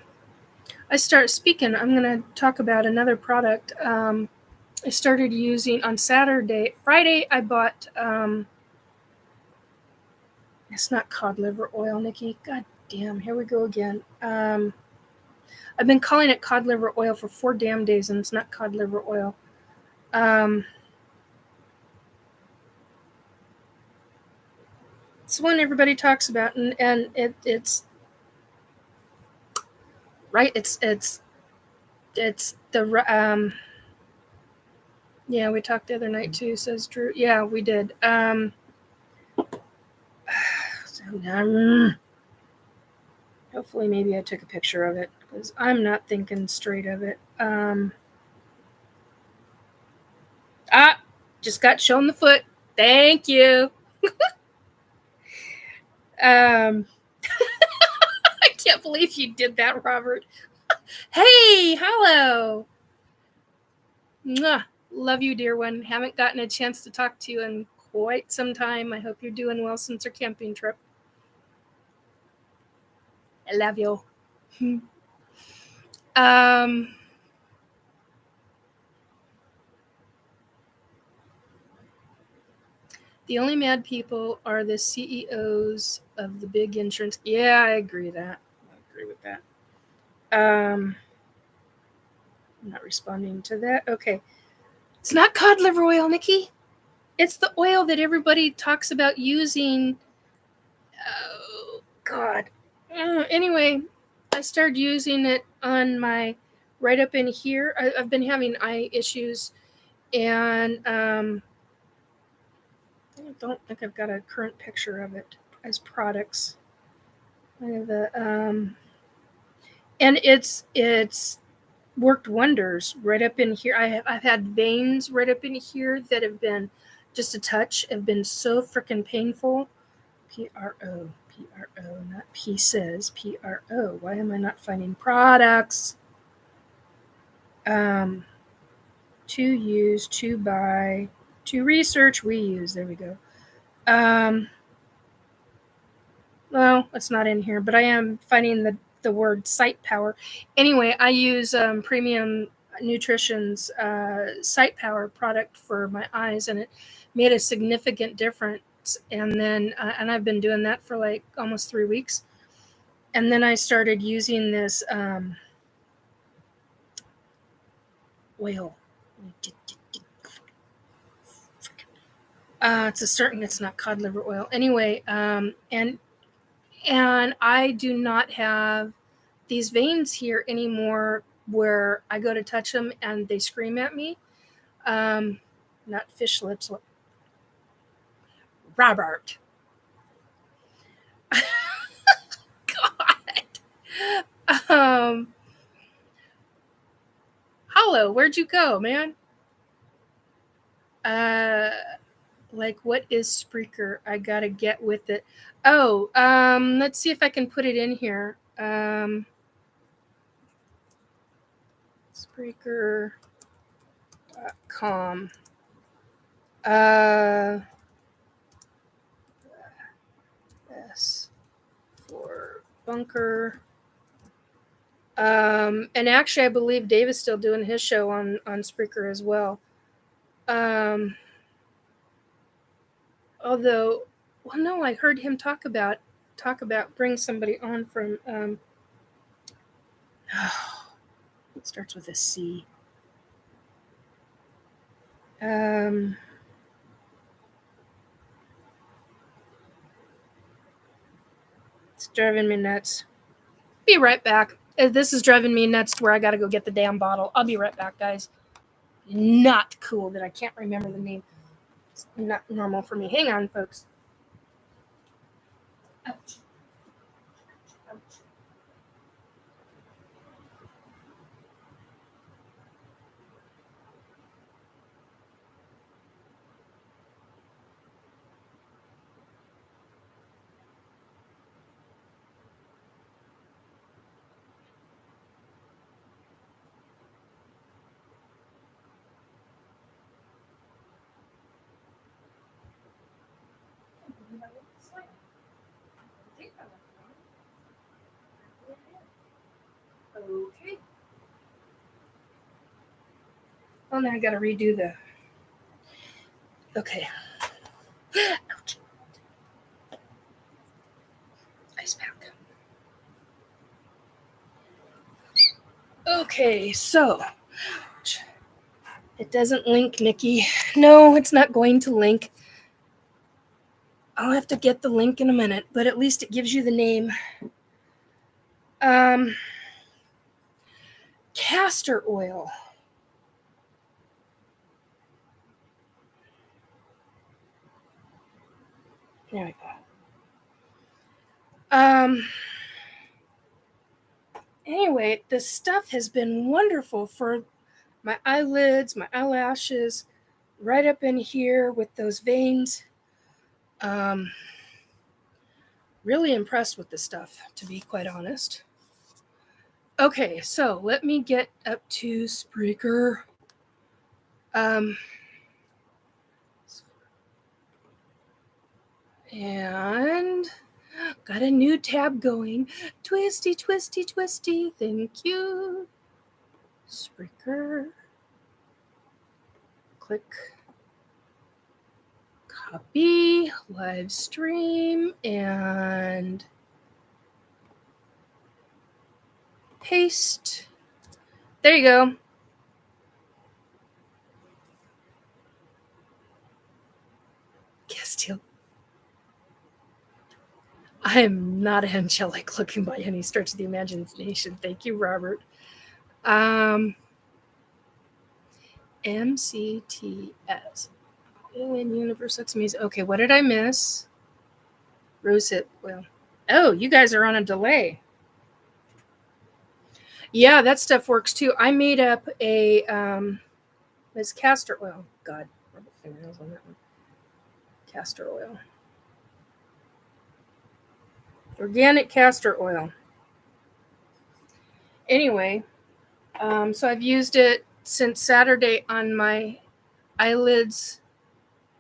[SPEAKER 1] start speaking. I'm gonna talk about another product. I started using on Friday. I bought. It's not cod liver oil, Nikki. God damn, here we go again. I've been calling it cod liver oil for 4 damn days, and it's not cod liver oil. It's one everybody talks about, and it's right. It's the yeah, we talked the other night too, says Drew. Yeah, we did. Hopefully maybe I took a picture of it, because I'm not thinking straight of it. Just got shown the foot. Thank you. I can't believe you did that, Robert. Hey, hello. Mwah. Love you, dear one. Haven't gotten a chance to talk to you in quite some time. I hope you're doing well since our camping trip. I love you. The only mad people are the CEOs of the big insurance. Yeah, I agree with that. I'm not responding to that. Okay. It's not cod liver oil, Nikki. It's the oil that everybody talks about using. Oh, God. Anyway, I started using it on my right up in here. I've been having eye issues, and I don't think I've got a current picture of it as products. I have the and it's worked wonders right up in here. I've had veins right up in here that have been just a touch, have been so freaking painful. PRO, not pieces, PRO. Why am I not finding products? To use, to buy, to research, we use. There we go. Well, it's not in here, but I am finding the word sight power. Anyway, I use Premium Nutrition's sight power product for my eyes, and it made a significant difference. And then, and I've been doing that for like almost 3 weeks. And then I started using this oil. It's not cod liver oil. Anyway, and I do not have these veins here anymore where I go to touch them and they scream at me. Not fish lips. Robert. God. Hollow, where'd you go, man? Like, what is Spreaker? I gotta get with it. Oh, let's see if I can put it in here. Spreaker.com. S for bunker. And actually, I believe Dave is still doing his show on Spreaker as well. Although, well, no, I heard him talk about bring somebody on from. It starts with a C. driving me nuts. Be right back. This is driving me nuts to where I got to go get the damn bottle. I'll be right back, guys. Not cool that I can't remember the name. It's not normal for me. Hang on, folks. Ouch. Ouch. Okay. Oh, now I gotta redo the. Okay. Ouch. Ice pack. Okay, so. It doesn't link, Nikki. No, it's not going to link. I'll have to get the link in a minute, but at least it gives you the name. Castor oil. There we go. Anyway, this stuff has been wonderful for my eyelids, my eyelashes, right up in here with those veins. Really impressed with this stuff, to be quite honest. Okay, so let me get up to Spreaker. And got a new tab going. Twisty, twisty, twisty. Thank you. Spreaker. Click. Copy. Live stream. And paste. There you go. Castile. I am not angelic looking by any stretch of the imagination. Thank you, Robert. MCTS. Alien Universe looks amazing. Okay, what did I miss? Rosehip oil. Oh, you guys are on a delay. Yeah, that stuff works too. I made up a it's castor oil. God, rubber fingernails on that one. Castor oil. Organic castor oil. Anyway, so I've used it since Saturday on my eyelids,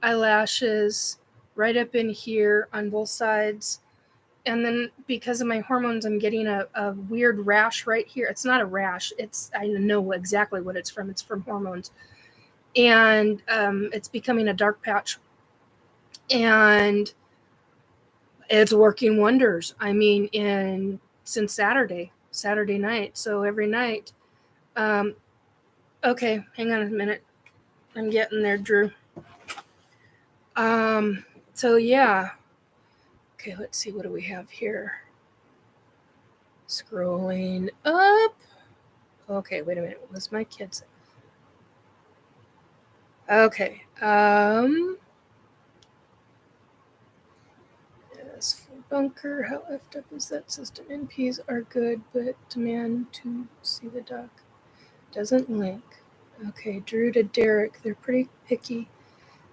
[SPEAKER 1] eyelashes, right up in here on both sides. And then because of my hormones, I'm getting a weird rash right here. It's not a rash. I know exactly what it's from. It's from hormones. And it's becoming a dark patch. And it's working wonders. I mean, since Saturday night. So every night. Okay, hang on a minute. I'm getting there, Drew. So yeah. Okay, let's see. What do we have here? Scrolling up. Okay, wait a minute. What was my kids? Okay. As for bunker, how effed up is that system? NPs are good, but demand to see the doc doesn't link. Okay, Drew to Derek. They're pretty picky.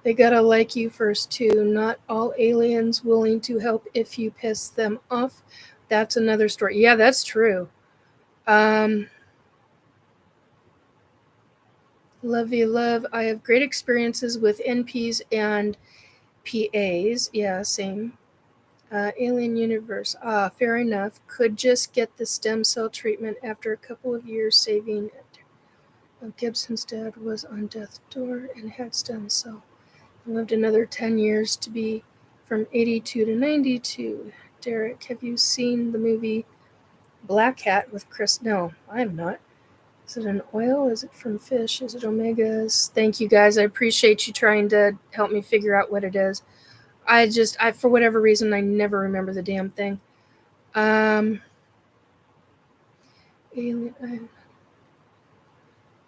[SPEAKER 1] They gotta like you first too. Not all aliens willing to help if you piss them off. That's another story. Yeah, that's true. Love you, love. I have great experiences with NPs and PAs. Yeah, same. Alien Universe. Fair enough. Could just get the stem cell treatment after a couple of years saving it. Gibson's dad was on death's door and had stem cell. Lived another 10 years to be from 82 to 92. Derek, have you seen the movie Black Hat with Chris? No, I have not. Is it an oil? Is it from fish? Is it omegas? Thank you, guys. I appreciate you trying to help me figure out what it is. I for whatever reason, I never remember the damn thing. Alien.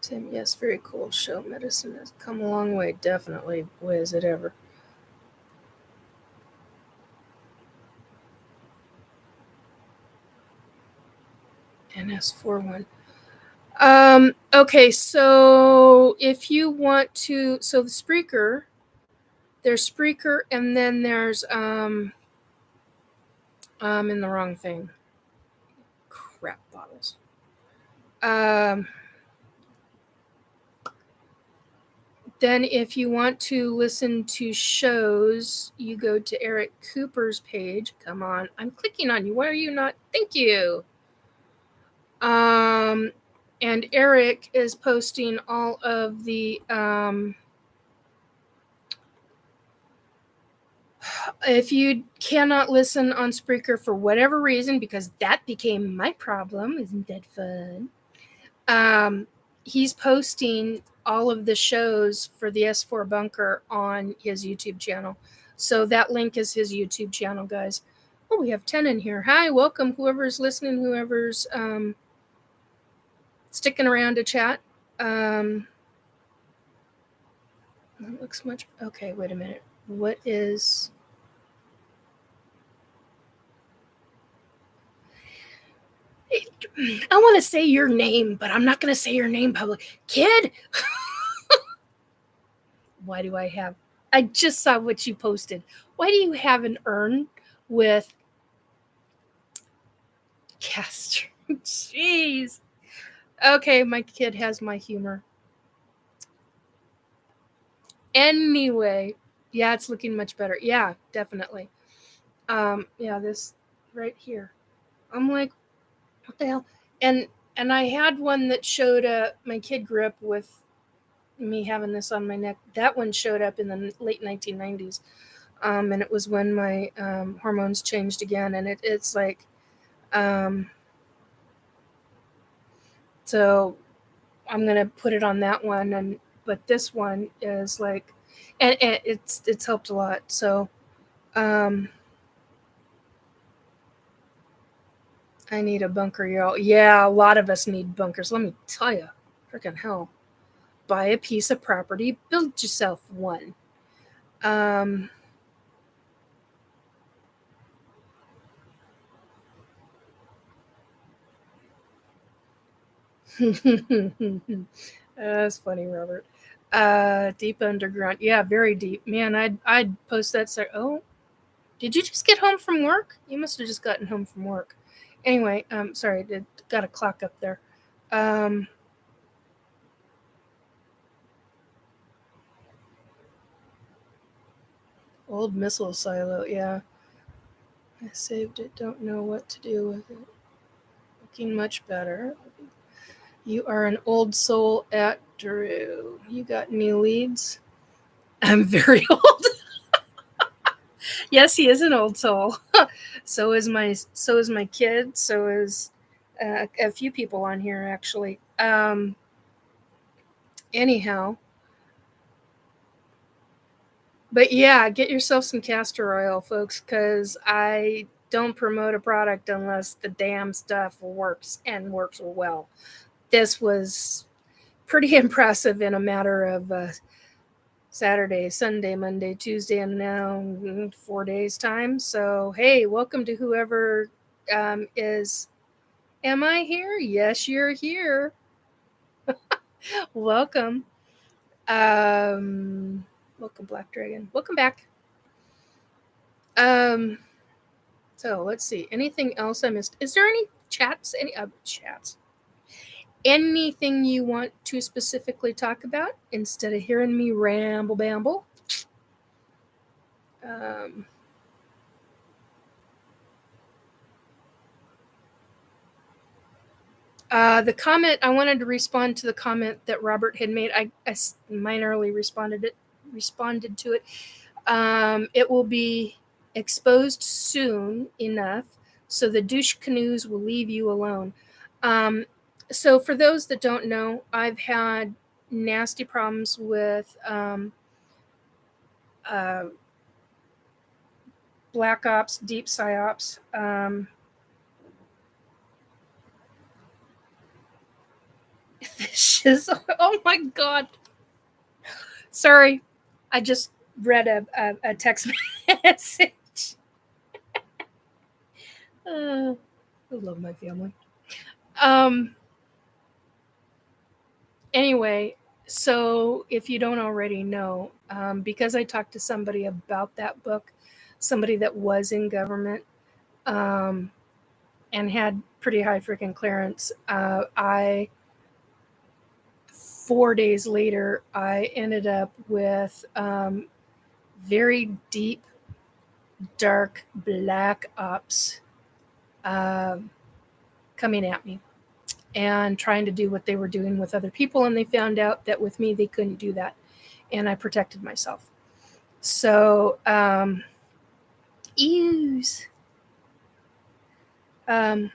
[SPEAKER 1] Tim, yes, very cool show. Medicine has come a long way, definitely. Boy, is it ever. NS41. Okay, so if you want to, so the Spreaker, there's Spreaker, and then there's in the wrong thing. Crap bottles. Then if you want to listen to shows, you go to Eric Cooper's page. Come on, I'm clicking on you. Why are you not? Thank you. And Eric is posting all of the if you cannot listen on Spreaker for whatever reason, because that became my problem, isn't that fun? He's posting all of the shows for the S4 Bunker on his YouTube channel. So that link is his YouTube channel, guys. Oh, we have 10 in here. Hi, welcome, whoever's listening, whoever's sticking around to chat. That looks much... Okay, wait a minute. What is... I want to say your name, but I'm not going to say your name public. Kid! Why do I have... I just saw what you posted. Why do you have an urn with castro? Jeez. Okay, my kid has my humor. Anyway, yeah, it's looking much better. Yeah, definitely. Yeah, this right here. I'm like, what the hell? And I had one that showed up. My kid grew up with me having this on my neck. That one showed up in the late 1990s. And it was when my hormones changed again. And it's like, so I'm going to put it on that one. But this one is like, and it's helped a lot. So, I need a bunker, y'all. Yeah, a lot of us need bunkers. Let me tell you, freaking hell. Buy a piece of property, build yourself one. That's funny, Robert. Deep underground. Yeah, very deep. Man, I'd post that. Oh, did you just get home from work? You must have just gotten home from work. Anyway, sorry, got a clock up there. Old missile silo, yeah. I saved it, don't know what to do with it. Looking much better. You are an old soul at Drew. You got any leads? I'm very old. Yes, he is an old soul. So is my kid. So is a few people on here actually. Anyhow, but yeah, get yourself some castor oil, folks, because I don't promote a product unless the damn stuff works and works well. This was pretty impressive in a matter of Saturday, Sunday, Monday, Tuesday, and now 4 days time. So, hey, welcome to whoever is... Am I here? Yes, you're here. Welcome. Welcome, Black Dragon. Welcome back. So let's see. Anything else I missed? Is there any chats? Any chats? Anything you want to specifically talk about instead of hearing me ramble bamble? The comment, I wanted to respond to the comment that Robert had made. I minorly responded to it. It will be exposed soon enough, so the douche canoes will leave you alone. So for those that don't know, I've had nasty problems with black ops, deep psyops. witches. Oh my God. Sorry. I just read a text message. I love my family. Anyway, so if you don't already know, because I talked to somebody about that book, somebody that was in government, and had pretty high freaking clearance, 4 days later, I ended up with very deep, dark, black ops coming at me and trying to do what they were doing with other people. And they found out that with me, they couldn't do that. And I protected myself. So, ews. I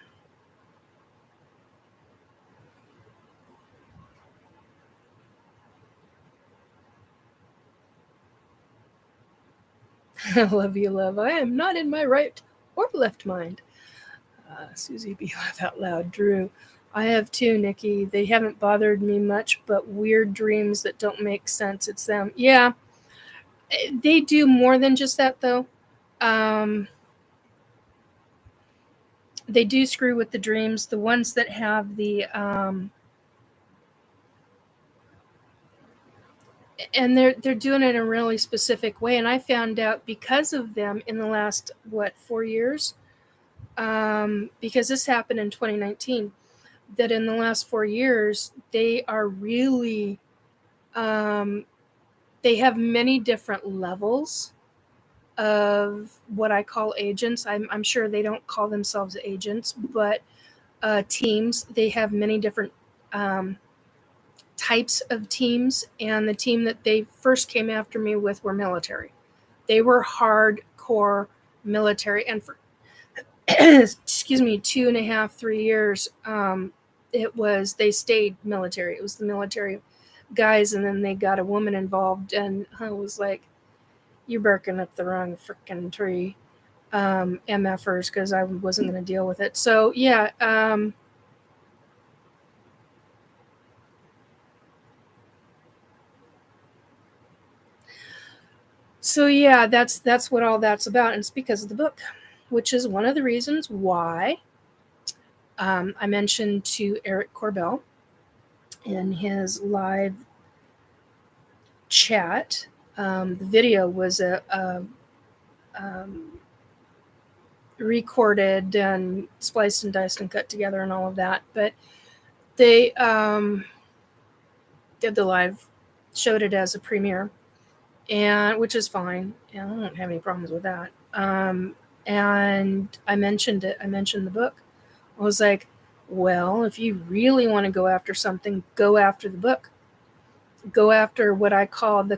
[SPEAKER 1] love you, love. I am not in my right or left mind. Susie B. Laugh Out Loud. Drew. I have two, Nikki. They haven't bothered me much, but weird dreams that don't make sense. It's them. Yeah. They do more than just that, though. They do screw with the dreams. The ones that have the... and they're doing it in a really specific way. And I found out because of them in the last, 4 years? Because this happened in 2019, that in the last 4 years, they are really... they have many different levels of what I call agents. I'm sure they don't call themselves agents, but teams. They have many different types of teams. And the team that they first came after me with were military. They were hardcore military. And for, excuse me, 2.5, 3 years, they stayed military. It was the military guys, and then they got a woman involved, and I was like, you're barking up the wrong freaking tree, MFers, because I wasn't going to deal with it. So yeah, that's what all that's about, and it's because of the book, which is one of the reasons why I mentioned to Eric Corbell in his live chat. The video was a recorded and spliced and diced and cut together and all of that, but they did the live, showed it as a premiere, and which is fine. And I don't have any problems with that. And I mentioned it. I mentioned the book. I was like, well, if you really want to go after something, go after the book. Go after what I call the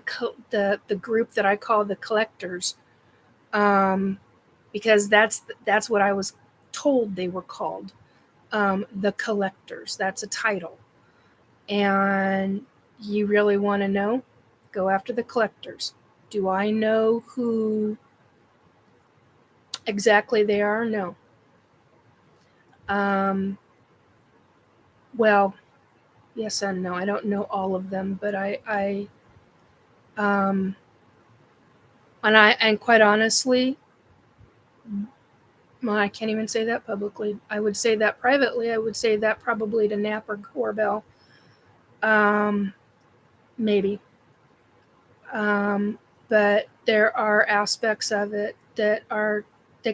[SPEAKER 1] group that I call the collectors, because that's what I was told they were called, the collectors. That's a title. And you really want to know? Go after the collectors. Do I know who exactly they are? No. Well, yes and no. I don't know all of them, but and quite honestly, well, I can't even say that publicly. I would say that privately. I would say that probably to Knapp or Corbell. Maybe. But there are aspects of it that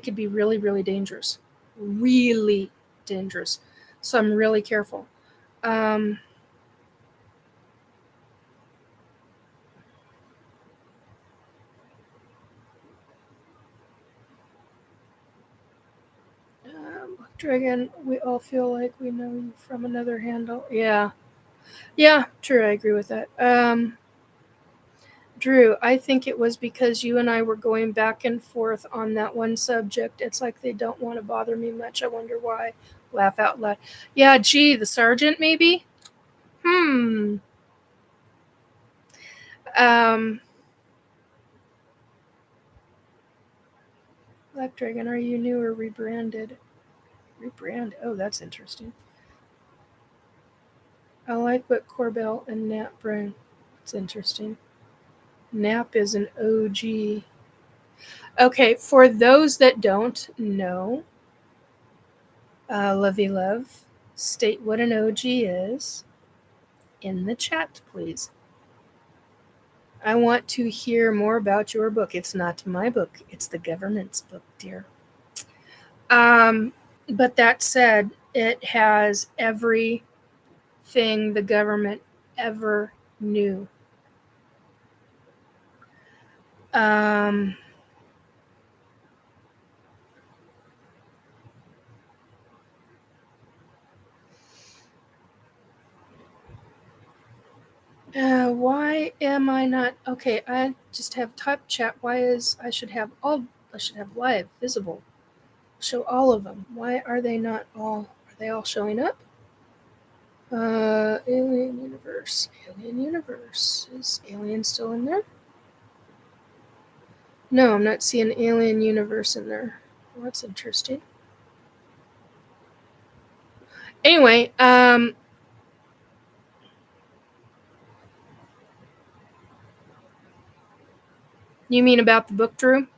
[SPEAKER 1] could be really, really dangerous. Really dangerous. So I'm really careful. Dragon, we all feel like we know you from another handle. Yeah. Yeah, true. I agree with that. Drew, I think it was because you and I were going back and forth on that one subject. It's like they don't want to bother me much. I wonder why. Laugh out loud. Yeah, gee, the sergeant, maybe? Black Dragon, are you new or rebranded? Rebrand? Oh, that's interesting. I like what Corbell and Nap bring. It's interesting. Nap is an OG. Okay, for those that don't know, Lovey Love, state what an OG is in the chat, please. I want to hear more about your book. It's not my book, it's the government's book, dear. But that said, it has everything the government ever knew. Why am I not okay? I just have type chat. Why is I should have live visible. Show all of them. Why are they not all? Are they all showing up? Alien Universe. Alien Universe. Is Alien still in there? No, I'm not seeing Alien Universe in there. Well, that's interesting. Anyway, you mean about the book, Drew?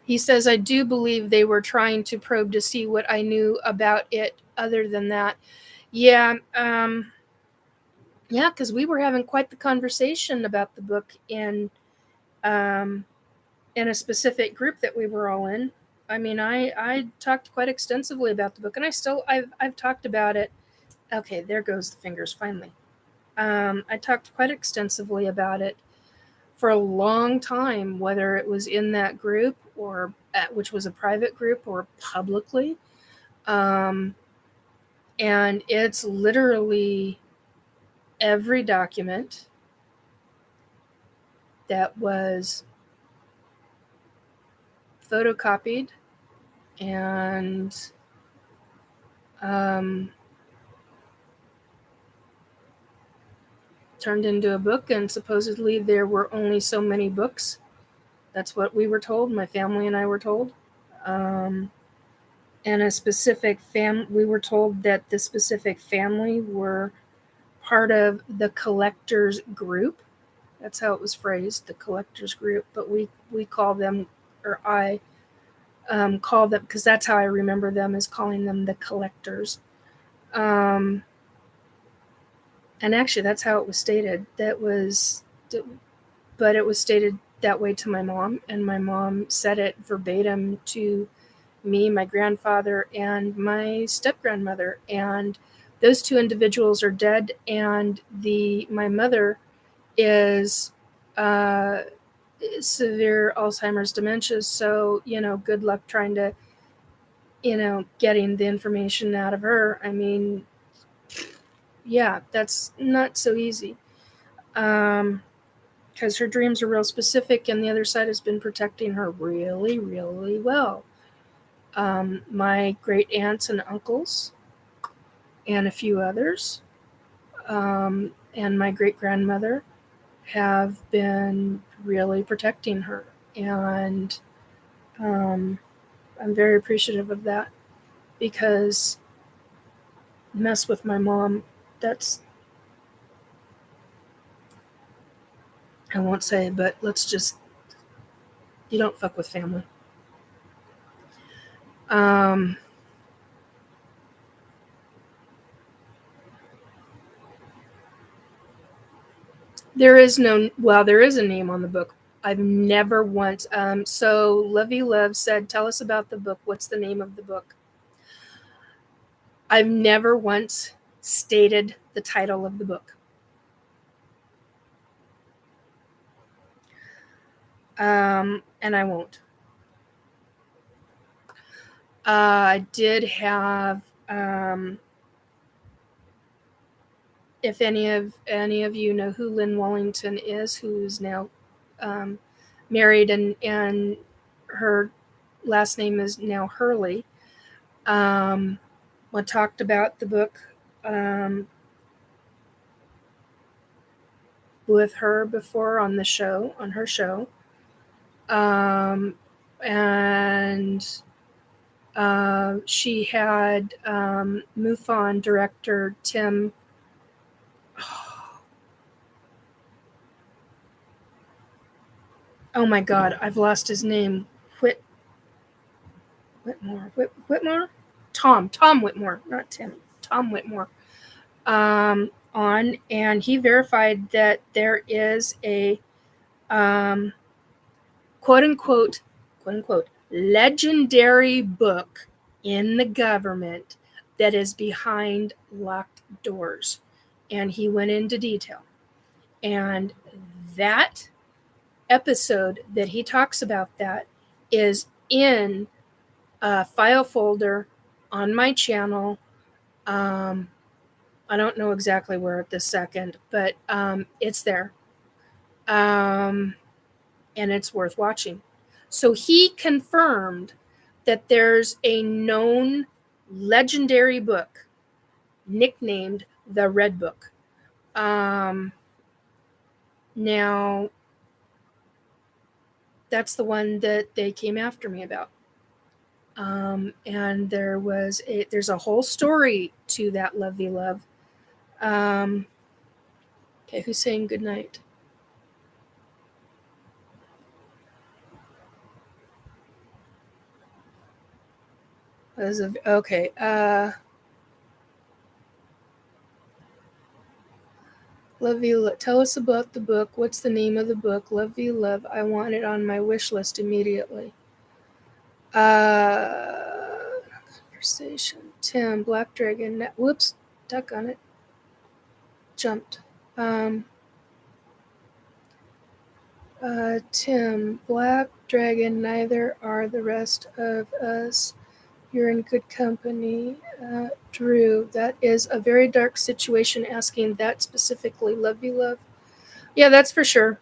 [SPEAKER 1] He says, I do believe they were trying to probe to see what I knew about it other than that. Yeah, because we were having quite the conversation about the book in a specific group that we were all in. I mean, I talked quite extensively about the book, and I've talked about it. Okay, there goes the fingers finally. I talked quite extensively about it for a long time, whether it was in that group or which was a private group or publicly. And it's literally every document that was photocopied and turned into a book, and supposedly there were only so many books. That's what we were told, my family and I were told. And a specific we were told that the specific family were part of the collectors group. That's how it was phrased, the collectors group. But we call them, or I call them, because that's how I remember them, is calling them the collectors. And actually, that's how it was stated. But it was stated that way to my mom, and my mom said it verbatim to me, my grandfather, and my step-grandmother. And those two individuals are dead, and my mother is severe Alzheimer's dementia, so, good luck trying to, getting the information out of her. I mean, yeah, that's not so easy. Because her dreams are real specific, and the other side has been protecting her really, really well. My great aunts and uncles, and a few others, and my great grandmother have been really protecting her, and I'm very appreciative of that, because mess with my mom, that's, I won't say, but you don't fuck with family. There is a name on the book. I've never once. So Lovey Love said, tell us about the book. What's the name of the book? I've never once stated the title of the book. And I won't. I did have, if any of you know who Lynn Wallington is, who's now married, and her last name is now Hurley. I talked about the book with her before on her show. And she had MUFON director Tim oh my God, I've lost his name. Whitmore? Tom Whitmore, not Tim. Tom Whitmore. On, and he verified that there is a quote unquote legendary book in the government that is behind locked doors. And he went into detail. And that episode that he talks about that is in a file folder on my channel. I don't know exactly where at this second, but it's there. And it's worth watching. So he confirmed that there's a known legendary book nicknamed the Red Book. Now, that's the one that they came after me about. And there's a whole story to that, Lovey Love. Okay, who's saying good night? Okay. Love you. Tell us about the book. What's the name of the book? Love you, love. I want it on my wish list immediately. Conversation. Tim, Black Dragon. Whoops, duck on it. Jumped. Tim, Black Dragon. Neither are the rest of us. You're in good company. Drew, that is a very dark situation asking that specifically. Love you, love. Yeah, that's for sure.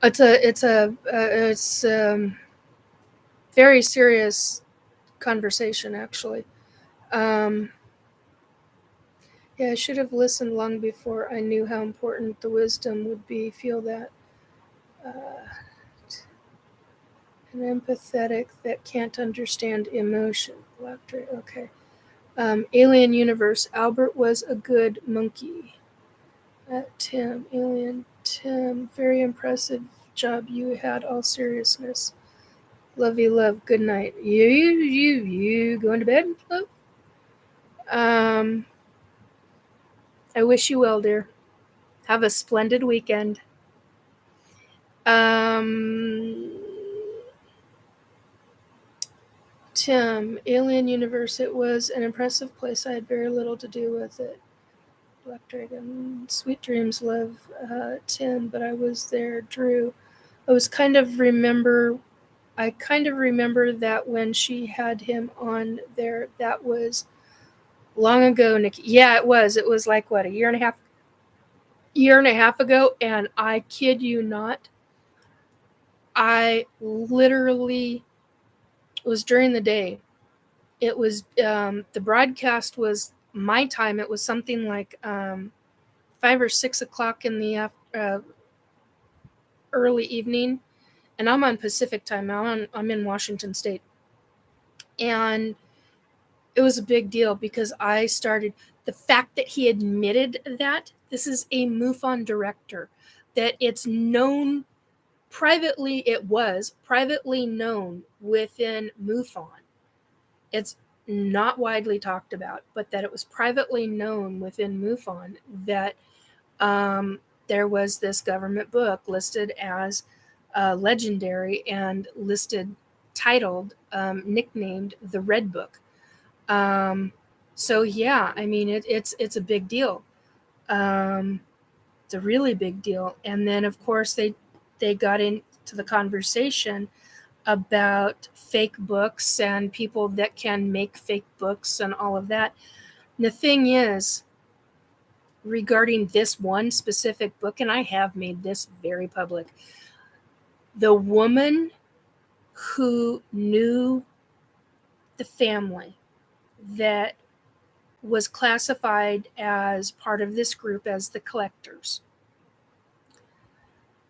[SPEAKER 1] It's very serious conversation, actually. Yeah, I should have listened long before I knew how important the wisdom would be. Feel that. An empathetic that can't understand emotion. Okay. Alien Universe. Albert was a good monkey. Tim, Alien Tim, very impressive job you had, all seriousness. Love you, love. Good night. You going to bed, love? I wish you well, dear. Have a splendid weekend. Tim, Alien Universe. It was an impressive place. I had very little to do with it. Black Dragon, sweet dreams, love, Tim. But I was there. Drew. I kind of remember that when she had him on there. That was long ago, Nikki. Yeah, it was. It was like what, a year and a half ago, and I kid you not, I literally was during the day. It was the broadcast was my time. It was something like 5 or 6 o'clock in the early evening, and I'm on Pacific time. I'm in Washington State, and it was a big deal because I started. The fact that he admitted that this is a MUFON director, that it's known privately, it was privately known within MUFON. It's not widely talked about, but that it was privately known within MUFON that there was this government book listed as legendary and titled, nicknamed the Red Book. So yeah, I mean, it's a big deal. It's a really big deal. And then of course they got into the conversation about fake books and people that can make fake books and all of that. And the thing is, regarding this one specific book, and I have made this very public, the woman who knew the family that was classified as part of this group as the collectors.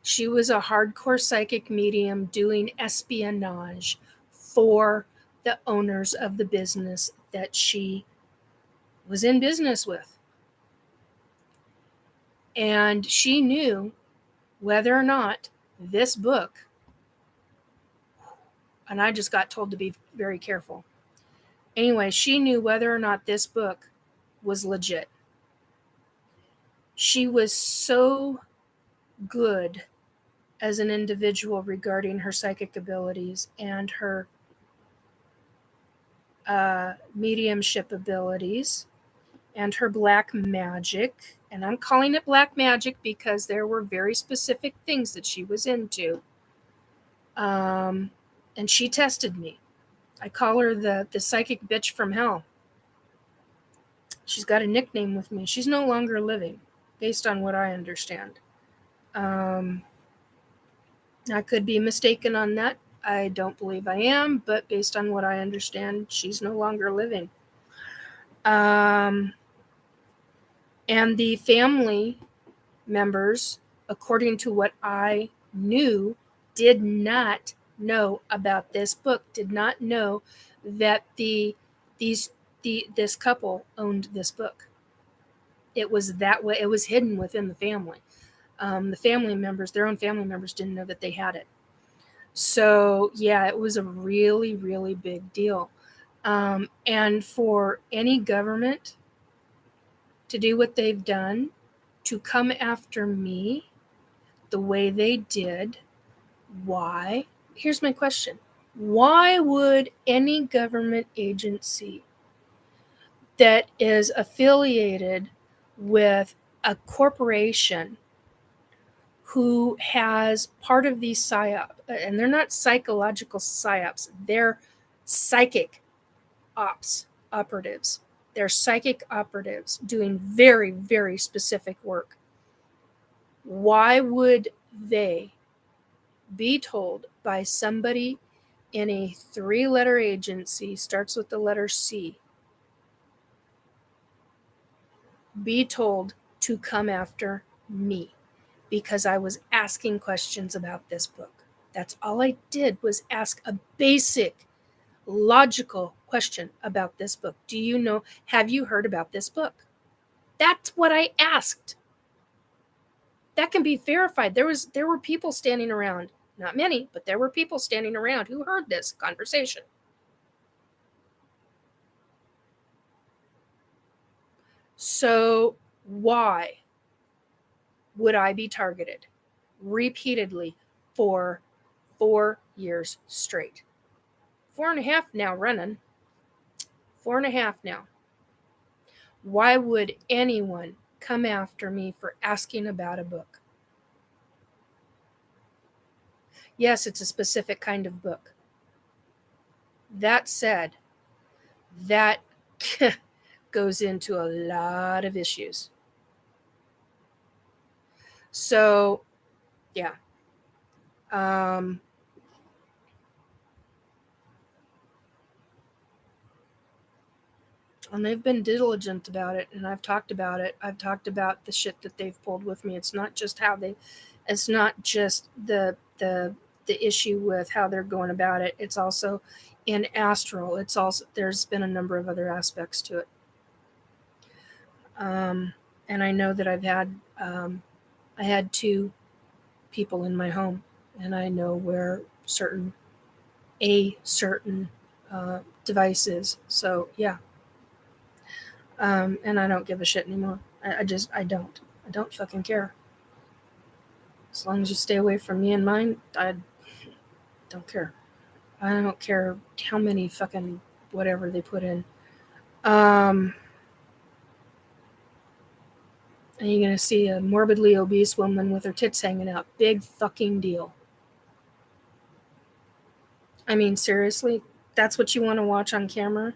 [SPEAKER 1] She was a hardcore psychic medium doing espionage for the owners of the business that she was in business with. And she knew whether or not this book, and I just got told to be very careful. Anyway, she knew whether or not this book was legit. She was so good as an individual regarding her psychic abilities and her mediumship abilities and her black magic. And I'm calling it black magic because there were very specific things that she was into. And she tested me. I call her the psychic bitch from hell. She's got a nickname with me. She's no longer living, based on what I understand. I could be mistaken on that. I don't believe I am, but based on what I understand, she's no longer living. And the family members, according to what I knew, did not know about this book, did not know that this couple owned this book. It was that way. It was hidden within the family. The family members, their own family members, didn't know that they had it. So yeah, it was a really, really big deal. And for any government to do what they've done, to come after me the way they did, why? Here's my question. Why would any government agency that is affiliated with a corporation who has part of these psyops, and they're not psychological psyops, they're psychic operatives. They're psychic operatives doing very, very specific work. Why would they be told by somebody in a 3-letter agency, starts with the letter C, be told to come after me because I was asking questions about this book? That's all I did, was ask a basic, logical question about this book. Do you know, have you heard about this book? That's what I asked. That can be verified. There were people standing around, not many, but there were people standing around who heard this conversation. So why would I be targeted repeatedly for 4 years straight? 4.5 now running. 4.5 now. Why would anyone come after me for asking about a book? Yes, it's a specific kind of book. That said, that goes into a lot of issues. So, yeah. And they've been diligent about it, and I've talked about it. I've talked about the shit that they've pulled with me. It's not just it's not just the issue with how they're going about it. It's also in astral. It's also, there's been a number of other aspects to it. And I know that I had 2 people in my home, and I know where certain device is. So yeah. And I don't give a shit anymore. I don't fucking care. As long as you stay away from me and mine, I don't care. I don't care how many fucking whatever they put in. And you're going to see a morbidly obese woman with her tits hanging out. Big fucking deal. I mean, seriously? That's what you want to watch on camera?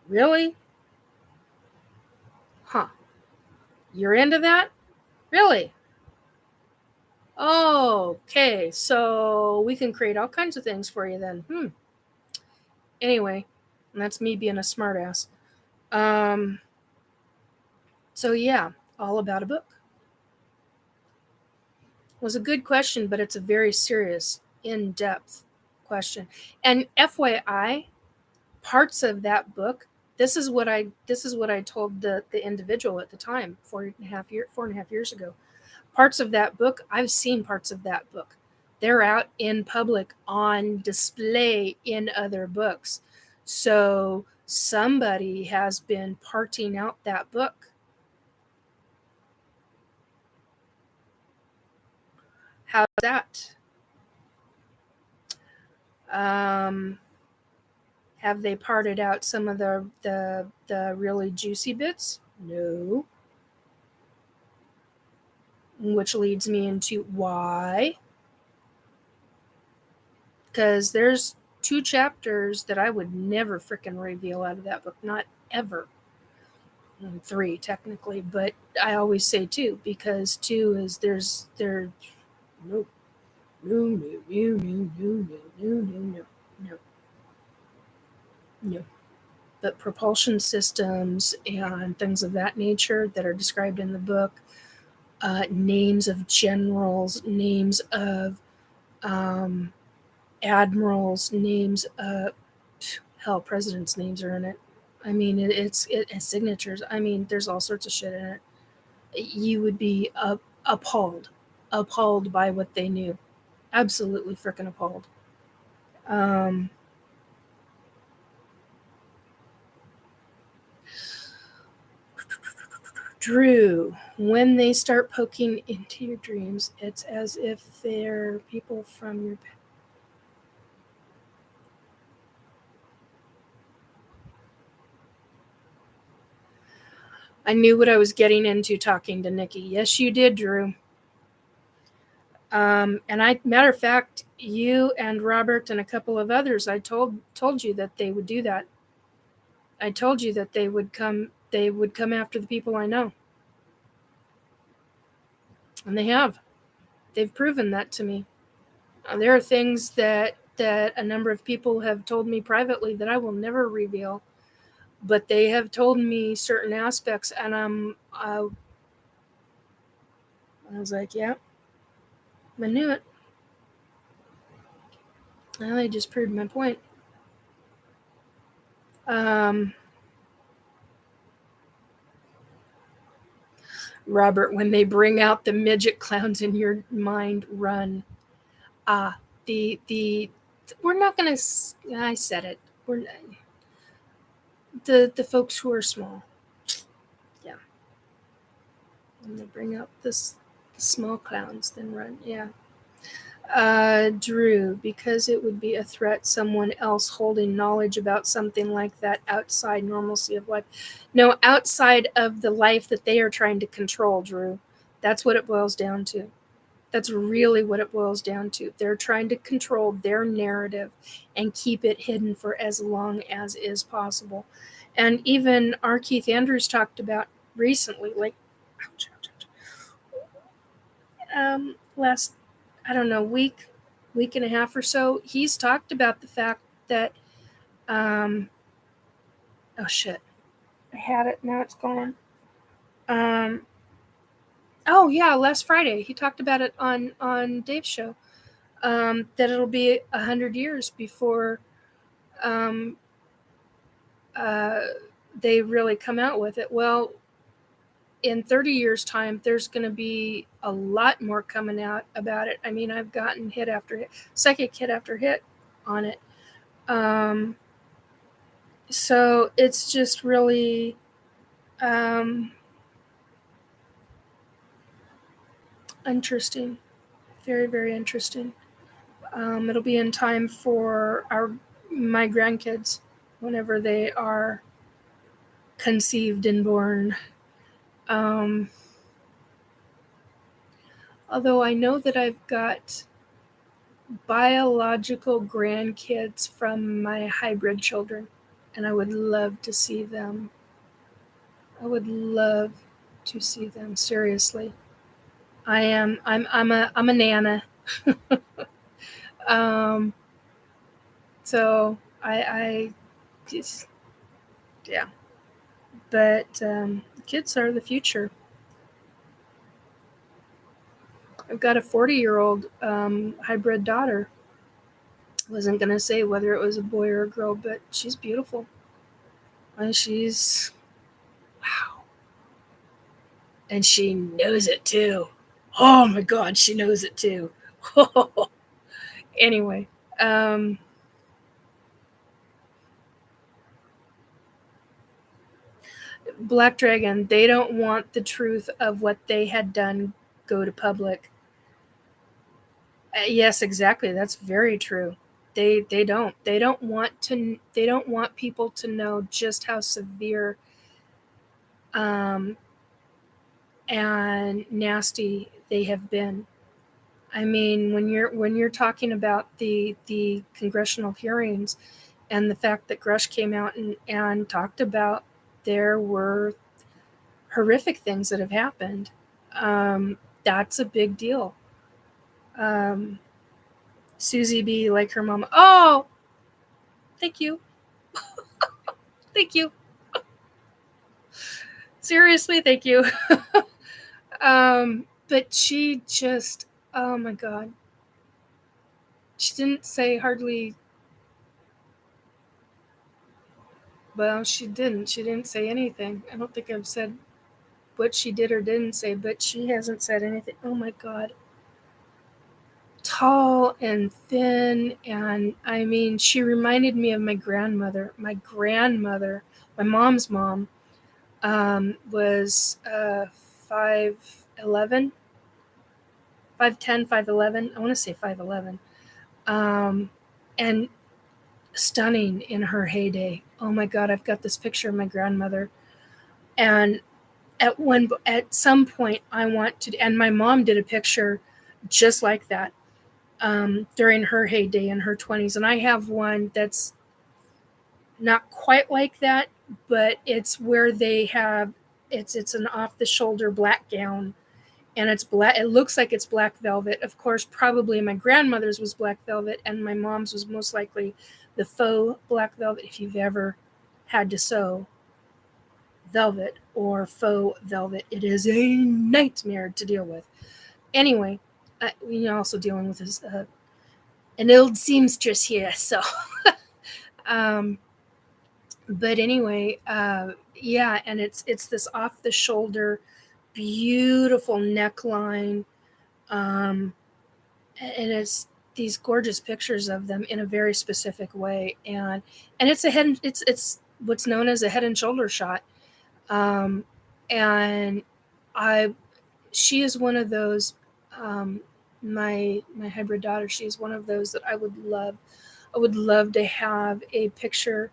[SPEAKER 1] Really? Huh. You're into that? Really? Okay, so we can create all kinds of things for you then. Anyway, and that's me being a smartass. So yeah, all about a book. It was a good question, but it's a very serious, in-depth question. And FYI, parts of that book This is what I told the individual at the time, 4.5 years ago. Parts of that book, I've seen parts of that book. They're out in public on display in other books. So somebody has been parting out that book. How's that? Have they parted out some of the really juicy bits? No. Which leads me into why. Because there's 2 chapters that I would never frickin' reveal out of that book. Not ever. 3 technically, but I always say 2 because 2 is no. But propulsion systems and things of that nature that are described in the book, names of generals, names of admirals, names of presidents' names are in it. I mean, it's signatures. I mean, there's all sorts of shit in it. You would be appalled by what they knew. Absolutely freaking appalled. Drew, when they start poking into your dreams, it's as if they're people from your past. I knew what I was getting into talking to Nikki. Yes, you did, Drew. And matter of fact, you and Robert and a couple of others, I told you that they would do that. I told you that they would come after the people I know. And they have. They've proven that to me. There are things that a number of people have told me privately that I will never reveal, but they have told me certain aspects, and I was like, yeah, I knew it. Well, they just proved my point. Robert, when they bring out the midget clowns in your mind, run. We're not gonna. I said it. We're the folks who are small. Yeah. When they bring out the small clowns, then run. Yeah. Drew, because it would be a threat, someone else holding knowledge about something like that outside normalcy of life. No, outside of the life that they are trying to control, Drew. That's what it boils down to. That's really what it boils down to. They're trying to control their narrative and keep it hidden for as long as is possible. And even our Keith Andrews talked about recently, like, last, I don't know, week and a half or so, he's talked about the fact that, oh shit, I had it, now it's gone. Oh yeah, last Friday, he talked about it on Dave's show, that it'll be 100 years before they really come out with it. Well, in 30 years' time, there's going to be a lot more coming out about it. I mean, I've gotten hit after hit, psychic hit after hit on it. So it's just really interesting. Very, very interesting. It'll be in time for my grandkids whenever they are conceived and born. Although I know that I've got biological grandkids from my hybrid children, and I would love to see them. I would love to see them, seriously. I'm a nana. So I just, yeah. But kids are the future. I've got a 40-year-old hybrid daughter. I wasn't going to say whether it was a boy or a girl, but she's beautiful. And she's, wow. And she knows it too. Oh my God, she knows it too. Anyway, Black Dragon, they don't want the truth of what they had done go to public. Yes, exactly. That's very true. They don't want people to know just how severe and nasty they have been. I mean, when you're talking about the congressional hearings and the fact that Grusch came out and talked about there were horrific things that have happened, that's a big deal. Susie B, like her mama. Oh, thank you. Thank you. Seriously, thank you. But she just, oh my God. She didn't say hardly, well, she didn't. She didn't say anything. I don't think I've said what she did or didn't say, but she hasn't said anything. Oh my God. Tall and thin, and I mean, she reminded me of my grandmother. My grandmother, my mom's mom, was 5'11", 5'10", 5'11". I want to say 5'11", and stunning in her heyday. Oh my God, I've got this picture of my grandmother, and at some point I want to, and my mom did a picture just like that during her heyday in her 20s, and I have one that's not quite like that, but it's where they have it's an off the shoulder black gown, and it's black. It looks like it's black velvet. Of course, probably my grandmother's was black velvet, and my mom's was most likely the faux black velvet. If you've ever had to sew velvet or faux velvet, it is a nightmare to deal with. Anyway, we're also dealing with this, an old seamstress here, so. But anyway, yeah, and it's this off the shoulder, beautiful neckline, and it's these gorgeous pictures of them in a very specific way, and it's a head, it's what's known as a head and shoulder shot, and I she is one of those, my hybrid daughter, she's one of those that I would love to have a picture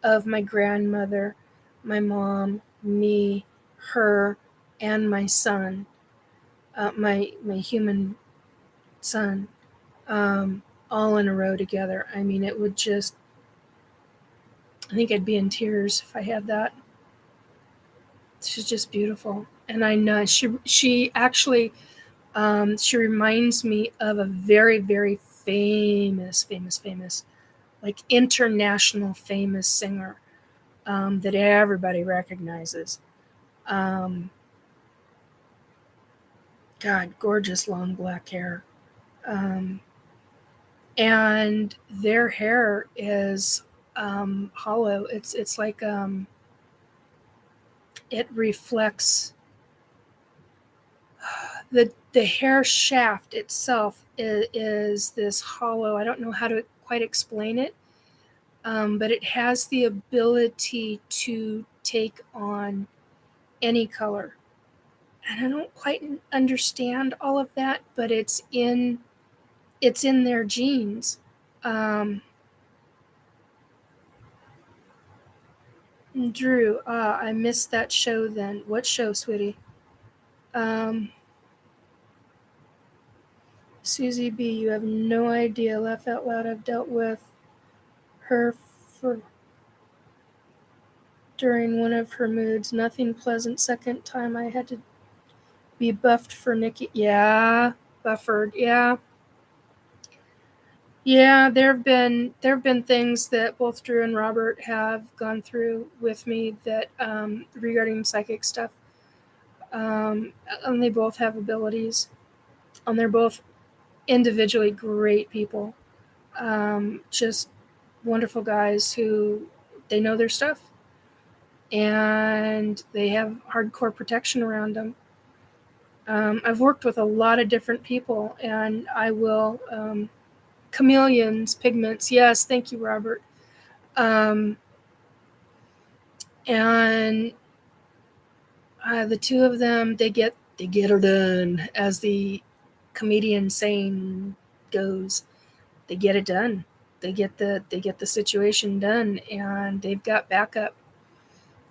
[SPEAKER 1] of my grandmother, my mom, me, her, and my son, my human son, all in a row together. I mean, it would just, I think I'd be in tears if I had that. She's just beautiful. And I know she actually, she reminds me of a very, very famous, like international famous singer, that everybody recognizes. God, gorgeous long black hair. And their hair is hollow. It's like it reflects the hair shaft itself is this hollow. I don't know how to quite explain it, but it has the ability to take on any color. And I don't quite understand all of that, but it's in their genes. Drew, I missed that show then. What show, sweetie? Susie B, you have no idea. Laugh out loud. I've dealt with her for during one of her moods. Nothing pleasant. Second time I had to be buffed for Nikki. Yeah, buffered. Yeah. Yeah, there have been things that both Drew and Robert have gone through with me that regarding psychic stuff. And they both have abilities, and they're both individually great people. Just wonderful guys who they know their stuff. and they have hardcore protection around them. I've worked with a lot of different people, and I will chameleons, pigments. Yes, thank you, Robert. And the two of them, they get her done, as the comedian saying goes. They get it done. They get the situation done, and they've got backup.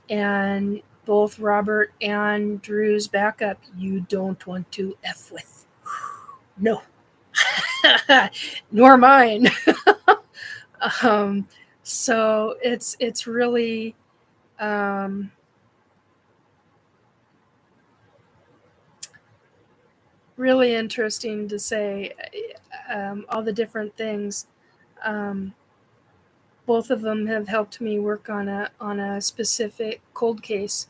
[SPEAKER 1] And both Robert and Drew's backup, you don't want to F with. No. Nor mine. So it's really really interesting to say all the different things. Both of them have helped me work on a specific cold case,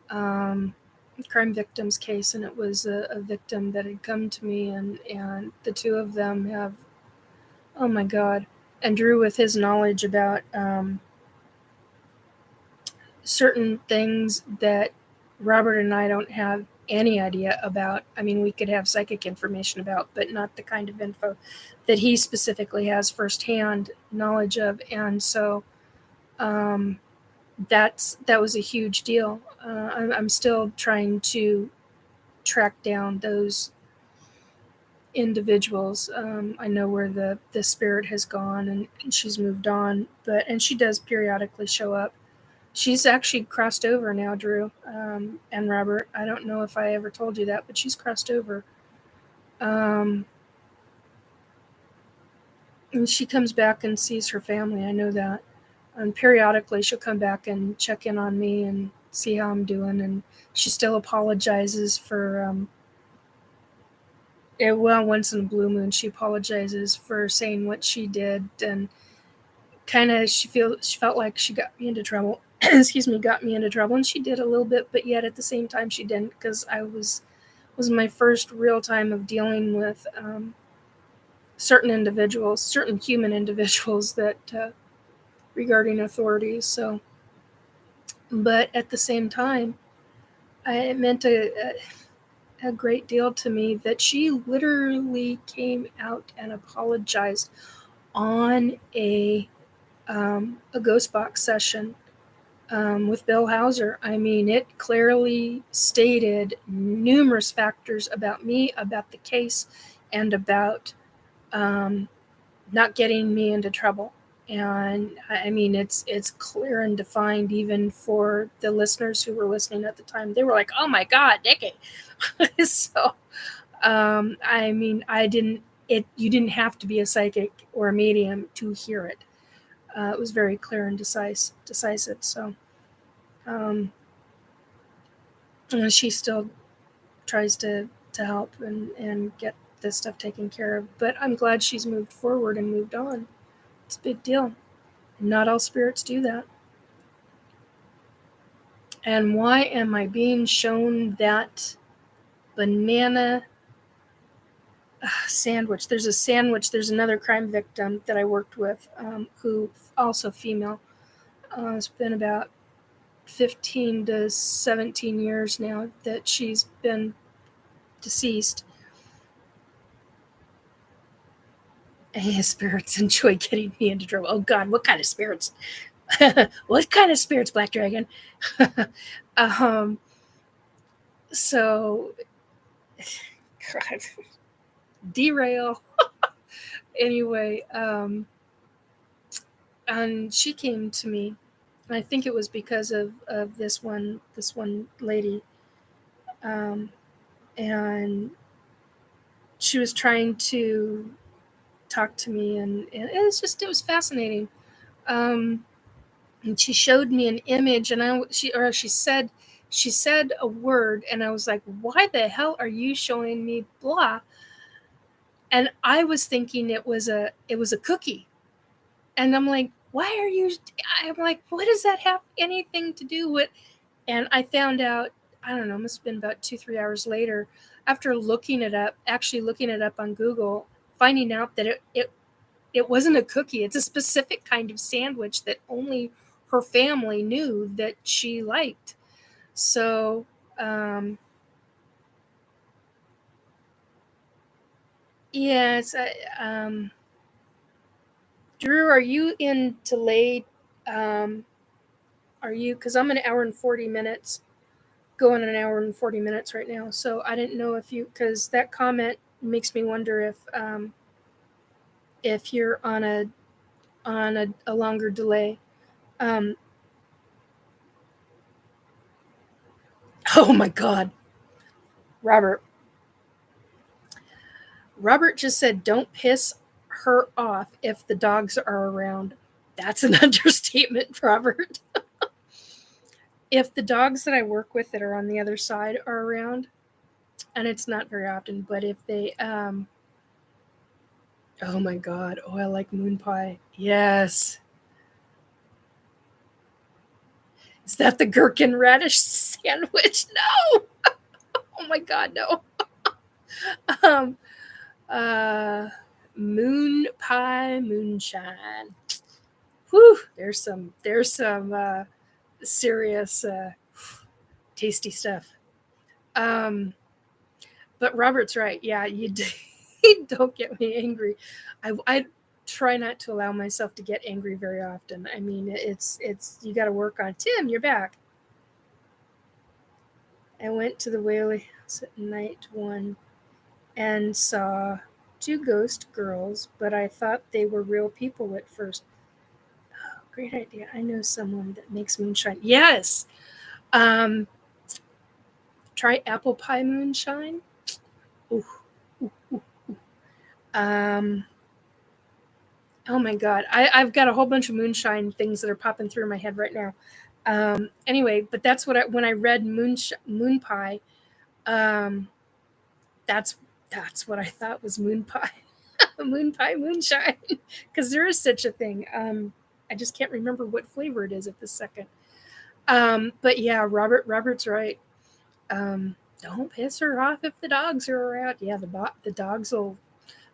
[SPEAKER 1] crime victims case, and it was a victim that had come to me, and the two of them have, oh my God, and Drew, with his knowledge about certain things that Robert and I don't have any idea about. I mean, we could have psychic information about, but not the kind of info that he specifically has firsthand knowledge of. And so that was a huge deal. I'm still trying to track down those individuals. I know where the spirit has gone, and she's moved on, and she does periodically show up. She's actually crossed over now, Drew, and Robert. I don't know if I ever told you that, but she's crossed over. And she comes back and sees her family. I know that. And periodically she'll come back and check in on me and see how I'm doing. And she still apologizes for, once in a blue moon, she apologizes for saying what she did. And kind of she felt like she got me into trouble. Got me into trouble, and she did a little bit, but yet at the same time she didn't, because I was my first real time of dealing with certain individuals, certain human individuals that regarding authorities. So, but at the same time, it meant a great deal to me that she literally came out and apologized on a ghost box session with Bill Hauser. I mean, it clearly stated numerous factors about me, about the case, and about not getting me into trouble. And I mean, it's clear and defined, even for the listeners who were listening at the time. They were like, "Oh my God, Nikki!" So, I mean, you didn't have to be a psychic or a medium to hear it. It was very clear and decisive. So, and she still tries to help and get this stuff taken care of. But I'm glad she's moved forward and moved on. It's a big deal. Not all spirits do that. And why am I being shown that banana sandwich? There's a sandwich. There's another crime victim that I worked with, who also female. It's been about 15 to 17 years now that she's been deceased. And spirits enjoy getting me into trouble. Oh God, what kind of spirits? What kind of spirits, Black Dragon? So, God, derail. Anyway, and she came to me. I think it was because of this one lady, and she was trying to talk to me, and it was fascinating. And she showed me an image, and she said a word, and I was like, "Why the hell are you showing me blah?" And I was thinking it was a cookie, and I'm like, "Why are you?" I'm like, "What does that have anything to do with?" And I found out, I don't know, must have been about 2-3 hours later, after looking it up on Google, finding out that it wasn't a cookie. It's a specific kind of sandwich that only her family knew that she liked. So yes, Drew, are you in delayed? Are you? Because I'm an hour and 40 minutes, going an hour and 40 minutes right now. So I didn't know if you, because that comment makes me wonder if you're on a longer delay. Oh my God, Robert. Robert just said, "Don't piss her off if the dogs are around." That's an understatement, Robert. If the dogs that I work with that are on the other side are around, and it's not very often, but if they, oh my God, oh, I like moon pie. Yes. Is that the gherkin radish sandwich? No. Oh my God, no. um, moon pie moonshine. Whew, there's some serious tasty stuff. But Robert's right. Yeah, you don't get me angry. I try not to allow myself to get angry very often. I mean, it's you got to work on. Tim, you're back. I went to the Whaley House at night one and saw 2 ghost girls, but I thought they were real people at first. Oh, great idea. I know someone that makes moonshine. Yes. Try apple pie moonshine. Ooh, ooh, ooh, ooh. Oh my God. I've got a whole bunch of moonshine things that are popping through my head right now. Anyway, but that's what when I read moon pie, that's what I thought was moon pie. Moon pie moonshine. Because there is such a thing. I just can't remember what flavor it is at this second. But yeah, Robert's right. Don't piss her off if the dogs are around. Yeah, the dogs will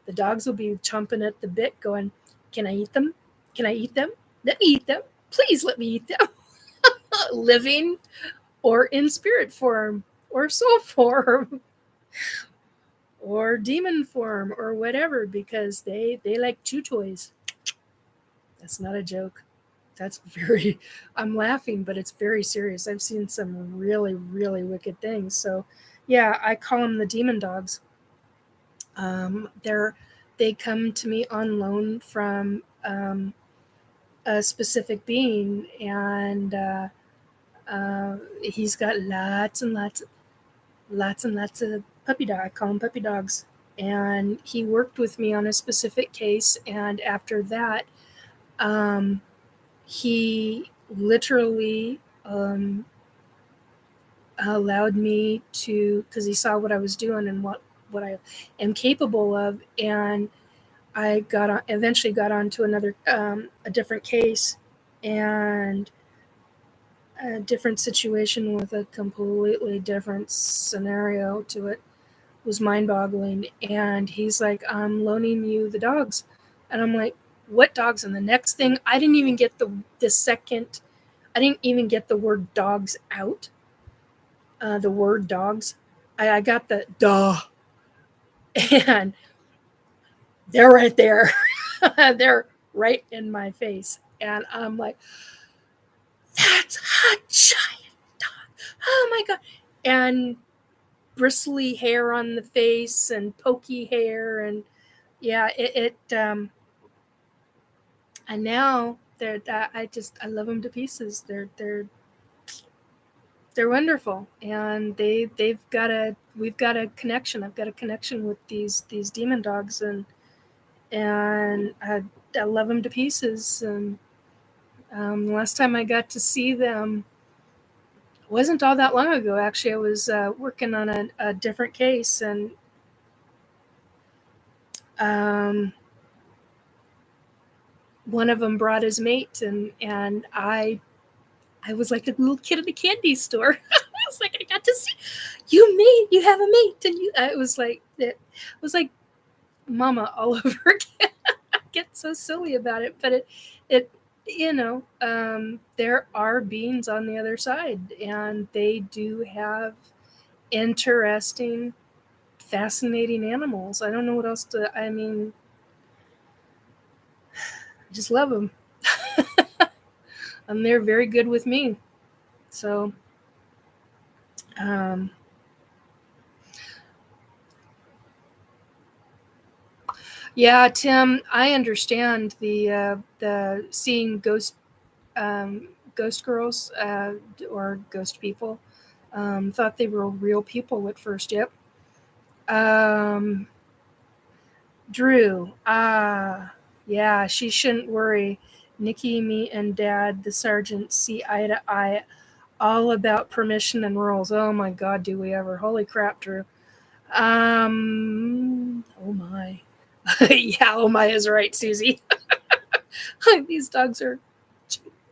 [SPEAKER 1] be chomping at the bit, going, "Can I eat them? Can I eat them? Let me eat them. Please let me eat them." Living or in spirit form or soul form or demon form or whatever, because they like chew toys. That's not a joke. That's very, I'm laughing, but it's very serious. I've seen some really, really wicked things. So yeah, I call them the demon dogs. They come to me on loan from a specific being, and he's got lots and lots of puppy dog. I call them puppy dogs. And he worked with me on a specific case, and after that, he literally allowed me to, because he saw what I was doing and what I am capable of, and I eventually got onto another a different case and a different situation with a completely different scenario to it. Was mind-boggling. And he's like, "I'm loaning you the dogs," and I'm like, "What dogs?" And the next thing, I didn't even get I didn't even get the word dogs out. The word dogs, I got the duh, and they're right there. They're right in my face. And I'm like, "That's a giant dog. Oh my God." And bristly hair on the face and pokey hair. And yeah, and now I love them to pieces. They're wonderful. And we've got a connection. I've got a connection with these demon dogs, and I love them to pieces. And last time I got to see them wasn't all that long ago. Actually, I was working on a different case, and one of them brought his mate, and I was like a little kid at a candy store. I was like, I got to see you have a mate, and it was like Mama all over again. I get so silly about it, but it there are beings on the other side, and they do have interesting, fascinating animals. I don't know what else I just love them. And they're very good with me. So, yeah, Tim, I understand the seeing ghost girls or ghost people. Thought they were real people at first. Yep. Drew. Yeah, she shouldn't worry. Nikki, me, and Dad, the sergeant, see eye to eye, all about permission and rules. Oh my God, do we ever? Holy crap, Drew. Oh my. Yeah, oh my is right, Susie. These dogs are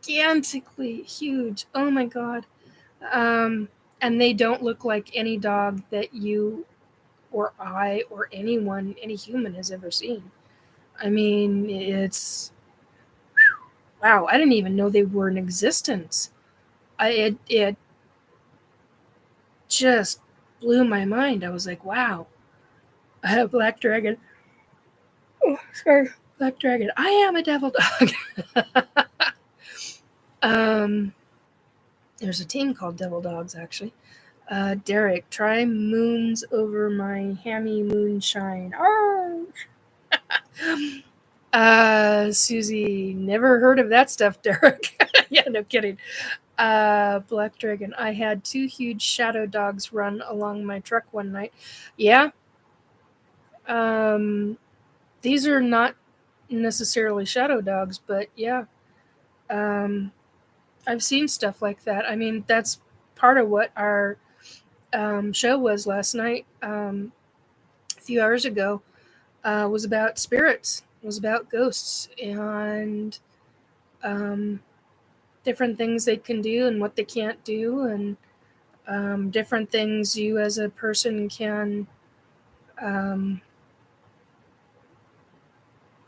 [SPEAKER 1] gigantically huge. Oh my God. And they don't look like any dog that you or I or anyone, any human has ever seen. I mean, it's wow. I didn't even know they were in existence. It just blew my mind. I was like, wow. I have a black dragon. Oh, sorry, black dragon. I am a devil dog. There's a team called Devil Dogs, actually. Derek, try moons over my hammy moonshine. Oh. Susie, never heard of that stuff, Derek. Yeah, no kidding. Black Dragon, I had 2 huge shadow dogs run along my truck one night. Yeah. These are not necessarily shadow dogs, but yeah. I've seen stuff like that. I mean, that's part of what our show was last night, a few hours ago, was about spirits, was about ghosts, and different things they can do and what they can't do, and different things you as a person can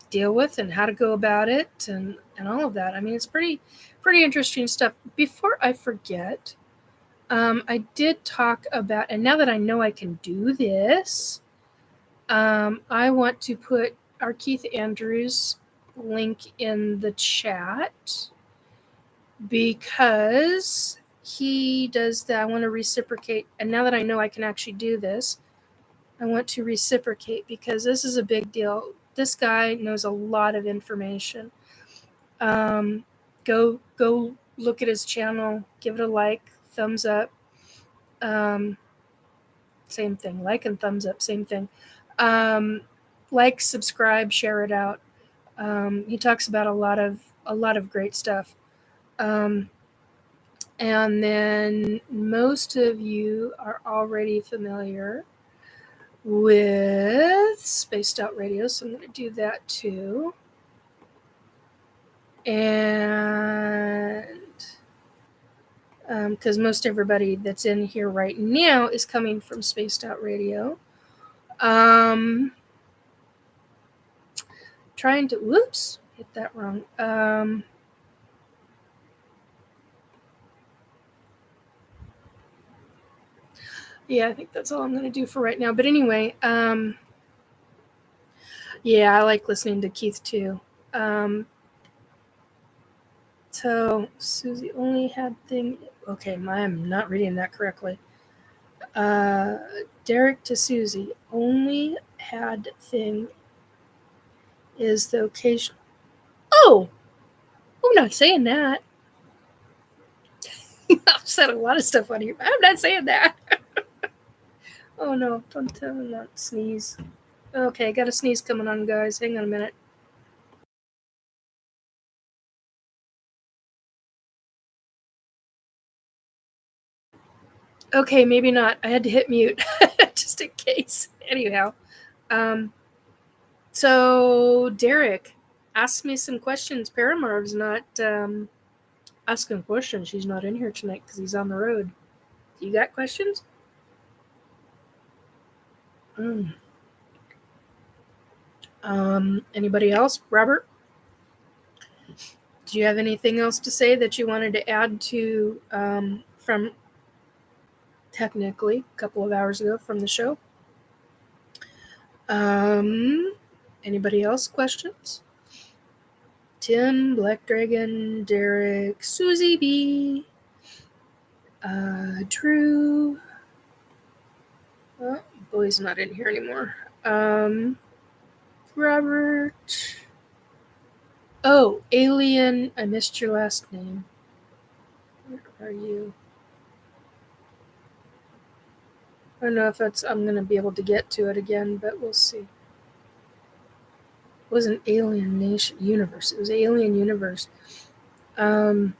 [SPEAKER 1] deal with and how to go about it, and all of that. I mean, it's pretty interesting stuff. Before I forget, I did talk about, and now that I know I can do this, I want to put our Keith Andrews link in the chat because he does that. I want to reciprocate, and now that I know I can actually do this, I want to reciprocate because this is a big deal. This guy knows a lot of information. Go look at his channel, give it a like, thumbs up. Same thing, like and thumbs up, same thing. Like, subscribe, share it out. He talks about a lot of great stuff. And then most of you are already familiar with Spaced Out Radio, so I'm going to do that too. And because most everybody that's in here right now is coming from Spaced Out Radio. Trying to, whoops, hit that wrong. Yeah, I think that's all I'm going to do for right now. But anyway, yeah, I like listening to Keith too. So Susie only had thing. Okay, I'm not reading that correctly. Derek to Susie only had thing is the occasion. Oh, I'm not saying that. I've said a lot of stuff on here, but I'm not saying that. Oh no, don't tell me not sneeze. Okay, I got a sneeze coming on, guys. Hang on a minute. Okay, maybe not. I had to hit mute just in case. Anyhow, so Derek asked me some questions. Paramarv's not asking questions. He's not in here tonight because he's on the road. You got questions? Anybody else? Robert? Do you have anything else to say that you wanted to add to from technically a couple of hours ago from the show? Anybody else? Questions? Tim, Black Dragon, Derek, Susie B, Drew. Oh, Boy's not in here anymore. Robert. Oh, Alien. I missed your last name. Where are you? I don't know if I'm going to be able to get to it again, but we'll see. It wasn't Alien Nation Universe. It was Alien Universe. Anybody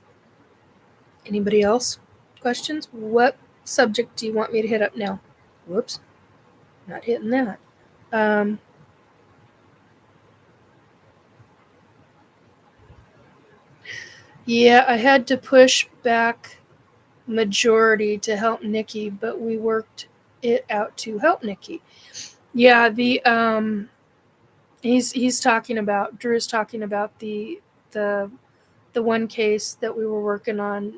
[SPEAKER 1] else? Questions? What subject do you want me to hit up now? Whoops. Not hitting that. Yeah, I had to push back majority to help Nikki, but we worked it out to help Nikki. Yeah, he's talking about, Drew's talking about the one case that we were working on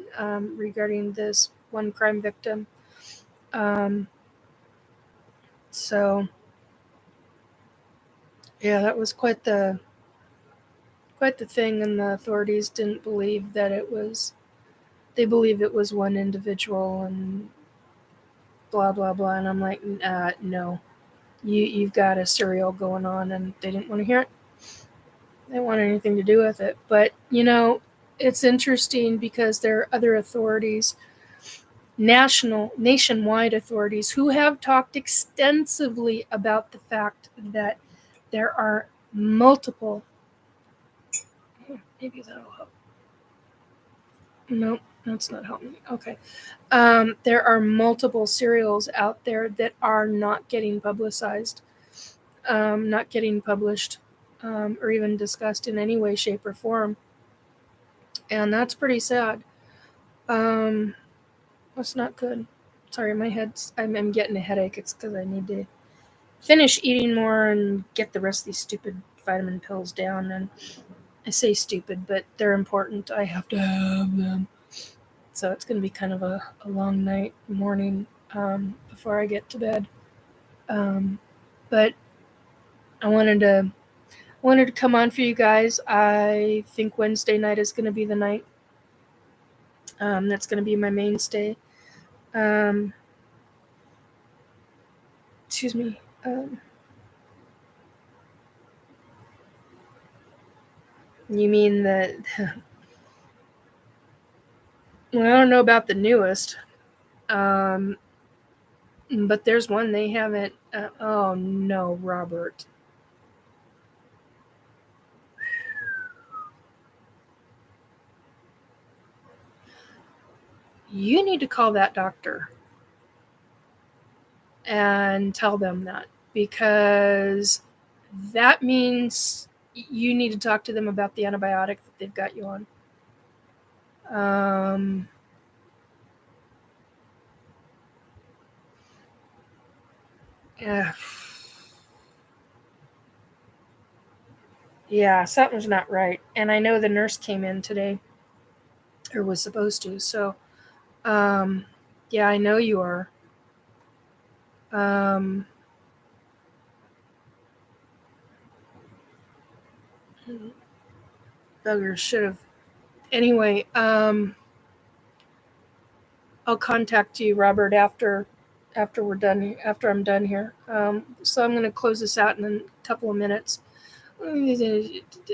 [SPEAKER 1] regarding this one crime victim. So yeah, that was quite the thing, and the authorities didn't believe that it was. They believe it was one individual and blah blah blah. And I'm like, no, you've got a serial going on, and they didn't want to hear it. They didn't want anything to do with it. But it's interesting because there are other authorities, nationwide authorities, who have talked extensively about the fact that there are multiple. Maybe that'll help. No, that's not helping. Okay. There are multiple serials out there that are not getting publicized, not getting published, or even discussed in any way, shape, or form. And that's pretty sad. That's not good. Sorry, my head's. I'm getting a headache. It's because I need to finish eating more and get the rest of these stupid vitamin pills down. And I say stupid, but they're important. I have to have them. So it's going to be kind of a long morning before I get to bed. But I wanted to come on for you guys. I think Wednesday night is going to be the night. That's going to be my mainstay. Excuse me. You mean that? Well, I don't know about the newest. But there's one they haven't. Oh no, Robert. You need to call that doctor and tell them that, because that means you need to talk to them about the antibiotic that they've got you on. Yeah, something's not right. And I know the nurse came in today, or was supposed to. So, yeah, I know you are. Bugger should have. Anyway, I'll contact you, Robert, after we're done. After I'm done here. So I'm going to close this out in a couple of minutes.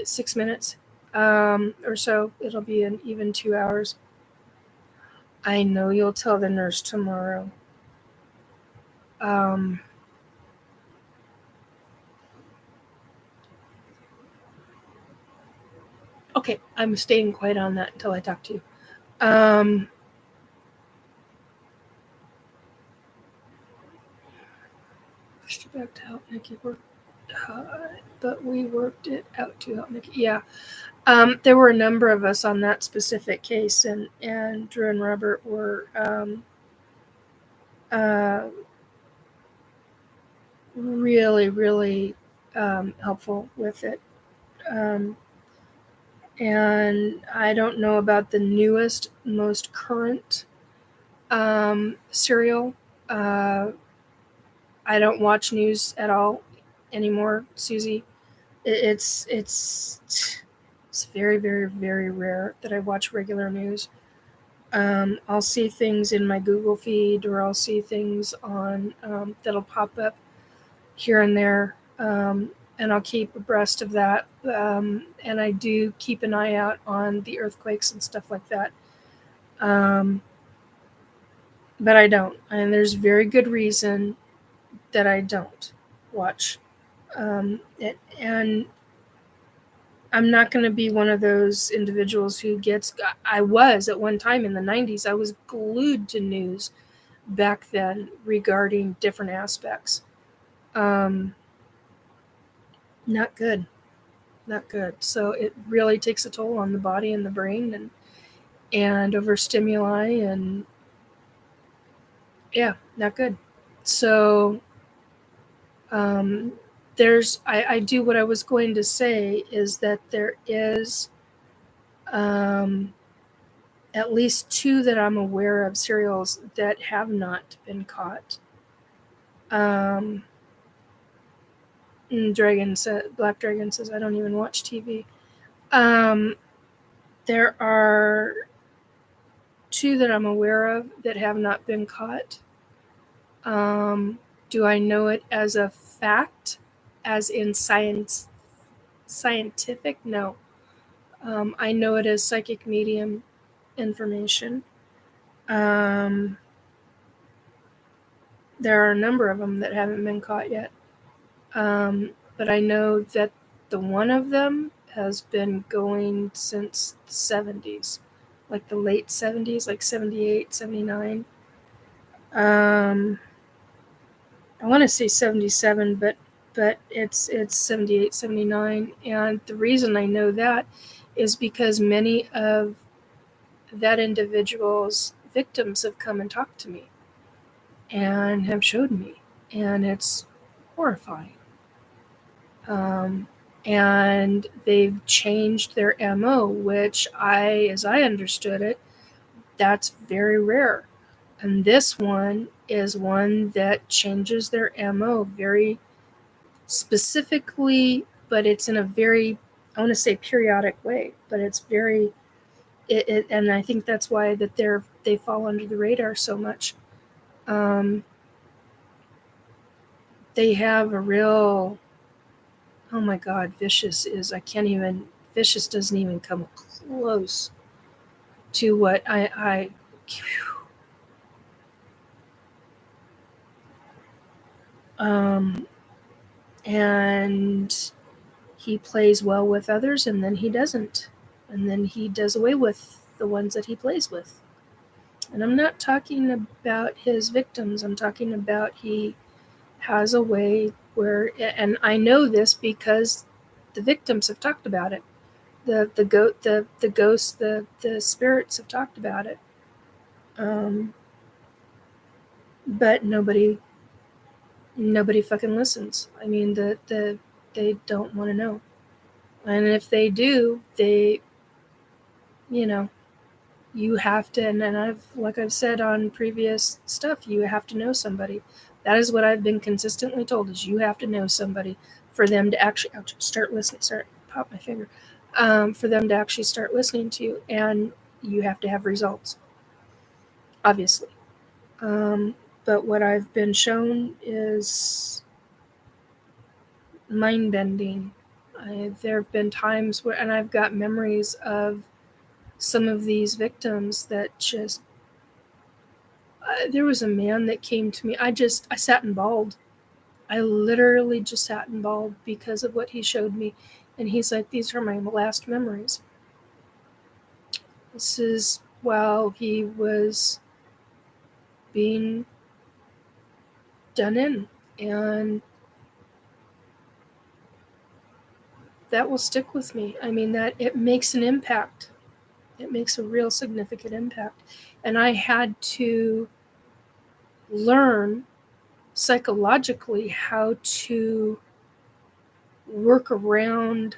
[SPEAKER 1] 6 minutes or so. It'll be an even 2 hours. I know you'll tell the nurse tomorrow. Okay, I'm staying quiet on that until I talk to you. Pushed back to help Nikki work, but we worked it out to help Nikki. Yeah. There were a number of us on that specific case, and Drew and Robert were really, really helpful with it. And I don't know about the newest, most current serial. I don't watch news at all anymore, Susie. It's very, very, very rare that I watch regular news. I'll see things in my Google feed, or I'll see things on that'll pop up here and there, and I'll keep abreast of that. And I do keep an eye out on the earthquakes and stuff like that. But I don't, and there's very good reason that I don't watch it. And I'm not going to be one of those individuals who gets. I was at one time in the 90s. I was glued to news back then regarding different aspects. Not good. Not good. So it really takes a toll on the body and the brain, and overstimuli, and yeah, not good. So I do what I was going to say is that there is at least 2 that I'm aware of serials that have not been caught. Black Dragon says, I don't even watch TV. There are 2 that I'm aware of that have not been caught. Do I know it as a fact, as in scientific? No. I know it as psychic medium information. There are a number of them that haven't been caught yet. But I know that the one of them has been going since the 70s, like the late 70s, like 78, 79. I want to say 77, but it's 78, 79. And the reason I know that is because many of that individual's victims have come and talked to me and have showed me, and it's horrifying. And they've changed their MO, which as I understood it, that's very rare. And this one is one that changes their MO very specifically, but it's in a very, I want to say periodic way, but it's very, and I think that's why that they fall under the radar so much. They have a real, oh my God, Vicious doesn't even come close to what I and he plays well with others, and then he doesn't, and then he does away with the ones that he plays with. And I'm not talking about his victims. I'm talking about he has a way where, and I know this because the victims have talked about it. The ghosts, the spirits have talked about it. But nobody fucking listens. I mean, they don't want to know. And if they do, you have to, and like I've said on previous stuff, you have to know somebody. That is what I've been consistently told, is you have to know somebody for them to actually start listening. Sorry, pop my finger. For them to actually start listening to you, and you have to have results, obviously. But what I've been shown is mind-bending. There have been times where, and I've got memories of some of these victims that just, there was a man that came to me. I sat and bawled. I literally just sat and bawled because of what he showed me. And he's like, these are my last memories. This is while he was being done in. And that will stick with me. I mean, that it makes an impact. It makes a real significant impact. And I had to learn psychologically how to work around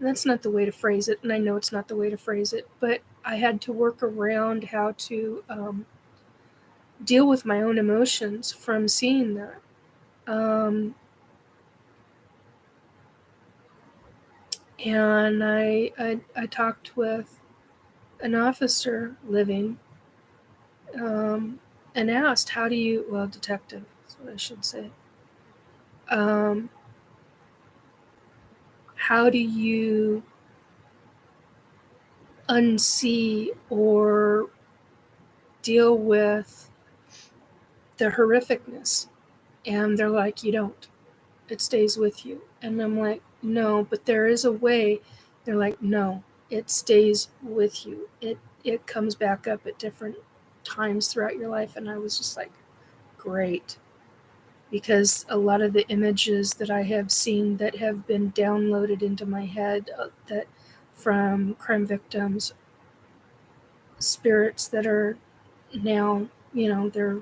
[SPEAKER 1] And that's not the way to phrase it, and I know it's not the way to phrase it, but I had to work around how to deal with my own emotions from seeing that. And I talked with an officer living and asked, how do you, well, detective, that's what I should say. How do you unsee or deal with the horrificness? And they're like, you don't. It stays with you. And I'm like, no, but there is a way. They're like, no, it stays with you. It comes back up at different times throughout your life. And I was just like, great. Because a lot of the images that I have seen that have been downloaded into my head that from crime victims, spirits that are now, they're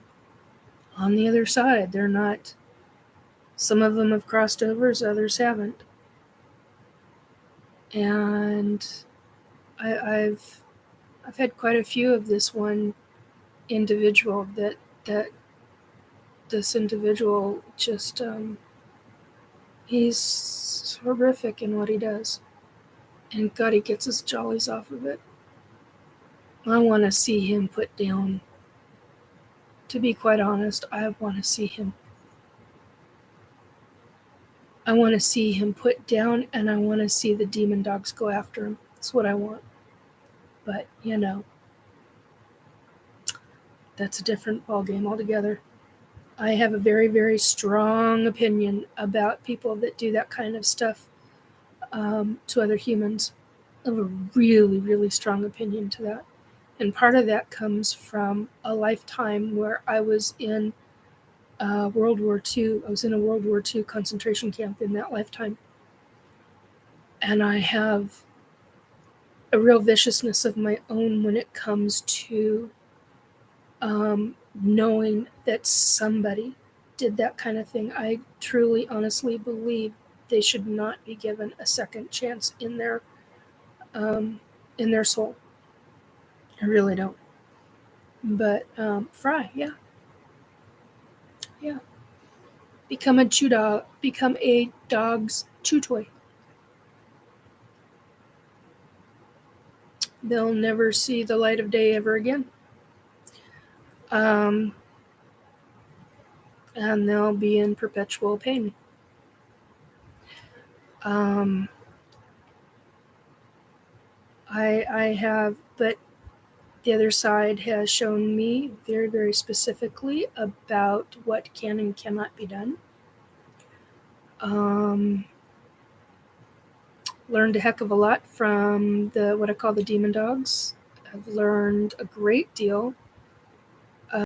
[SPEAKER 1] on the other side. They're not, some of them have crossed over, others haven't. And I've had quite a few of this one individual that this individual just he's horrific in what he does, and God, he gets his jollies off of it. I want to see him put down. To be quite honest, I want to see him put down, and I want to see the demon dogs go after him. That's what I want. But that's a different ballgame altogether. I have a very, very strong opinion about people that do that kind of stuff to other humans. I have a really, really strong opinion to that. And part of that comes from a lifetime where I was in World War II. I was in a World War II concentration camp in that lifetime. And I have a real viciousness of my own when it comes to knowing that somebody did that kind of thing. I truly, honestly believe they should not be given a second chance in their soul. I really don't. But Fry, yeah. Become a dog's chew toy. They'll never see the light of day ever again. And they'll be in perpetual pain. I have, but the other side has shown me very, very specifically about what can and cannot be done. Learned a heck of a lot from what I call the demon dogs. I've learned a great deal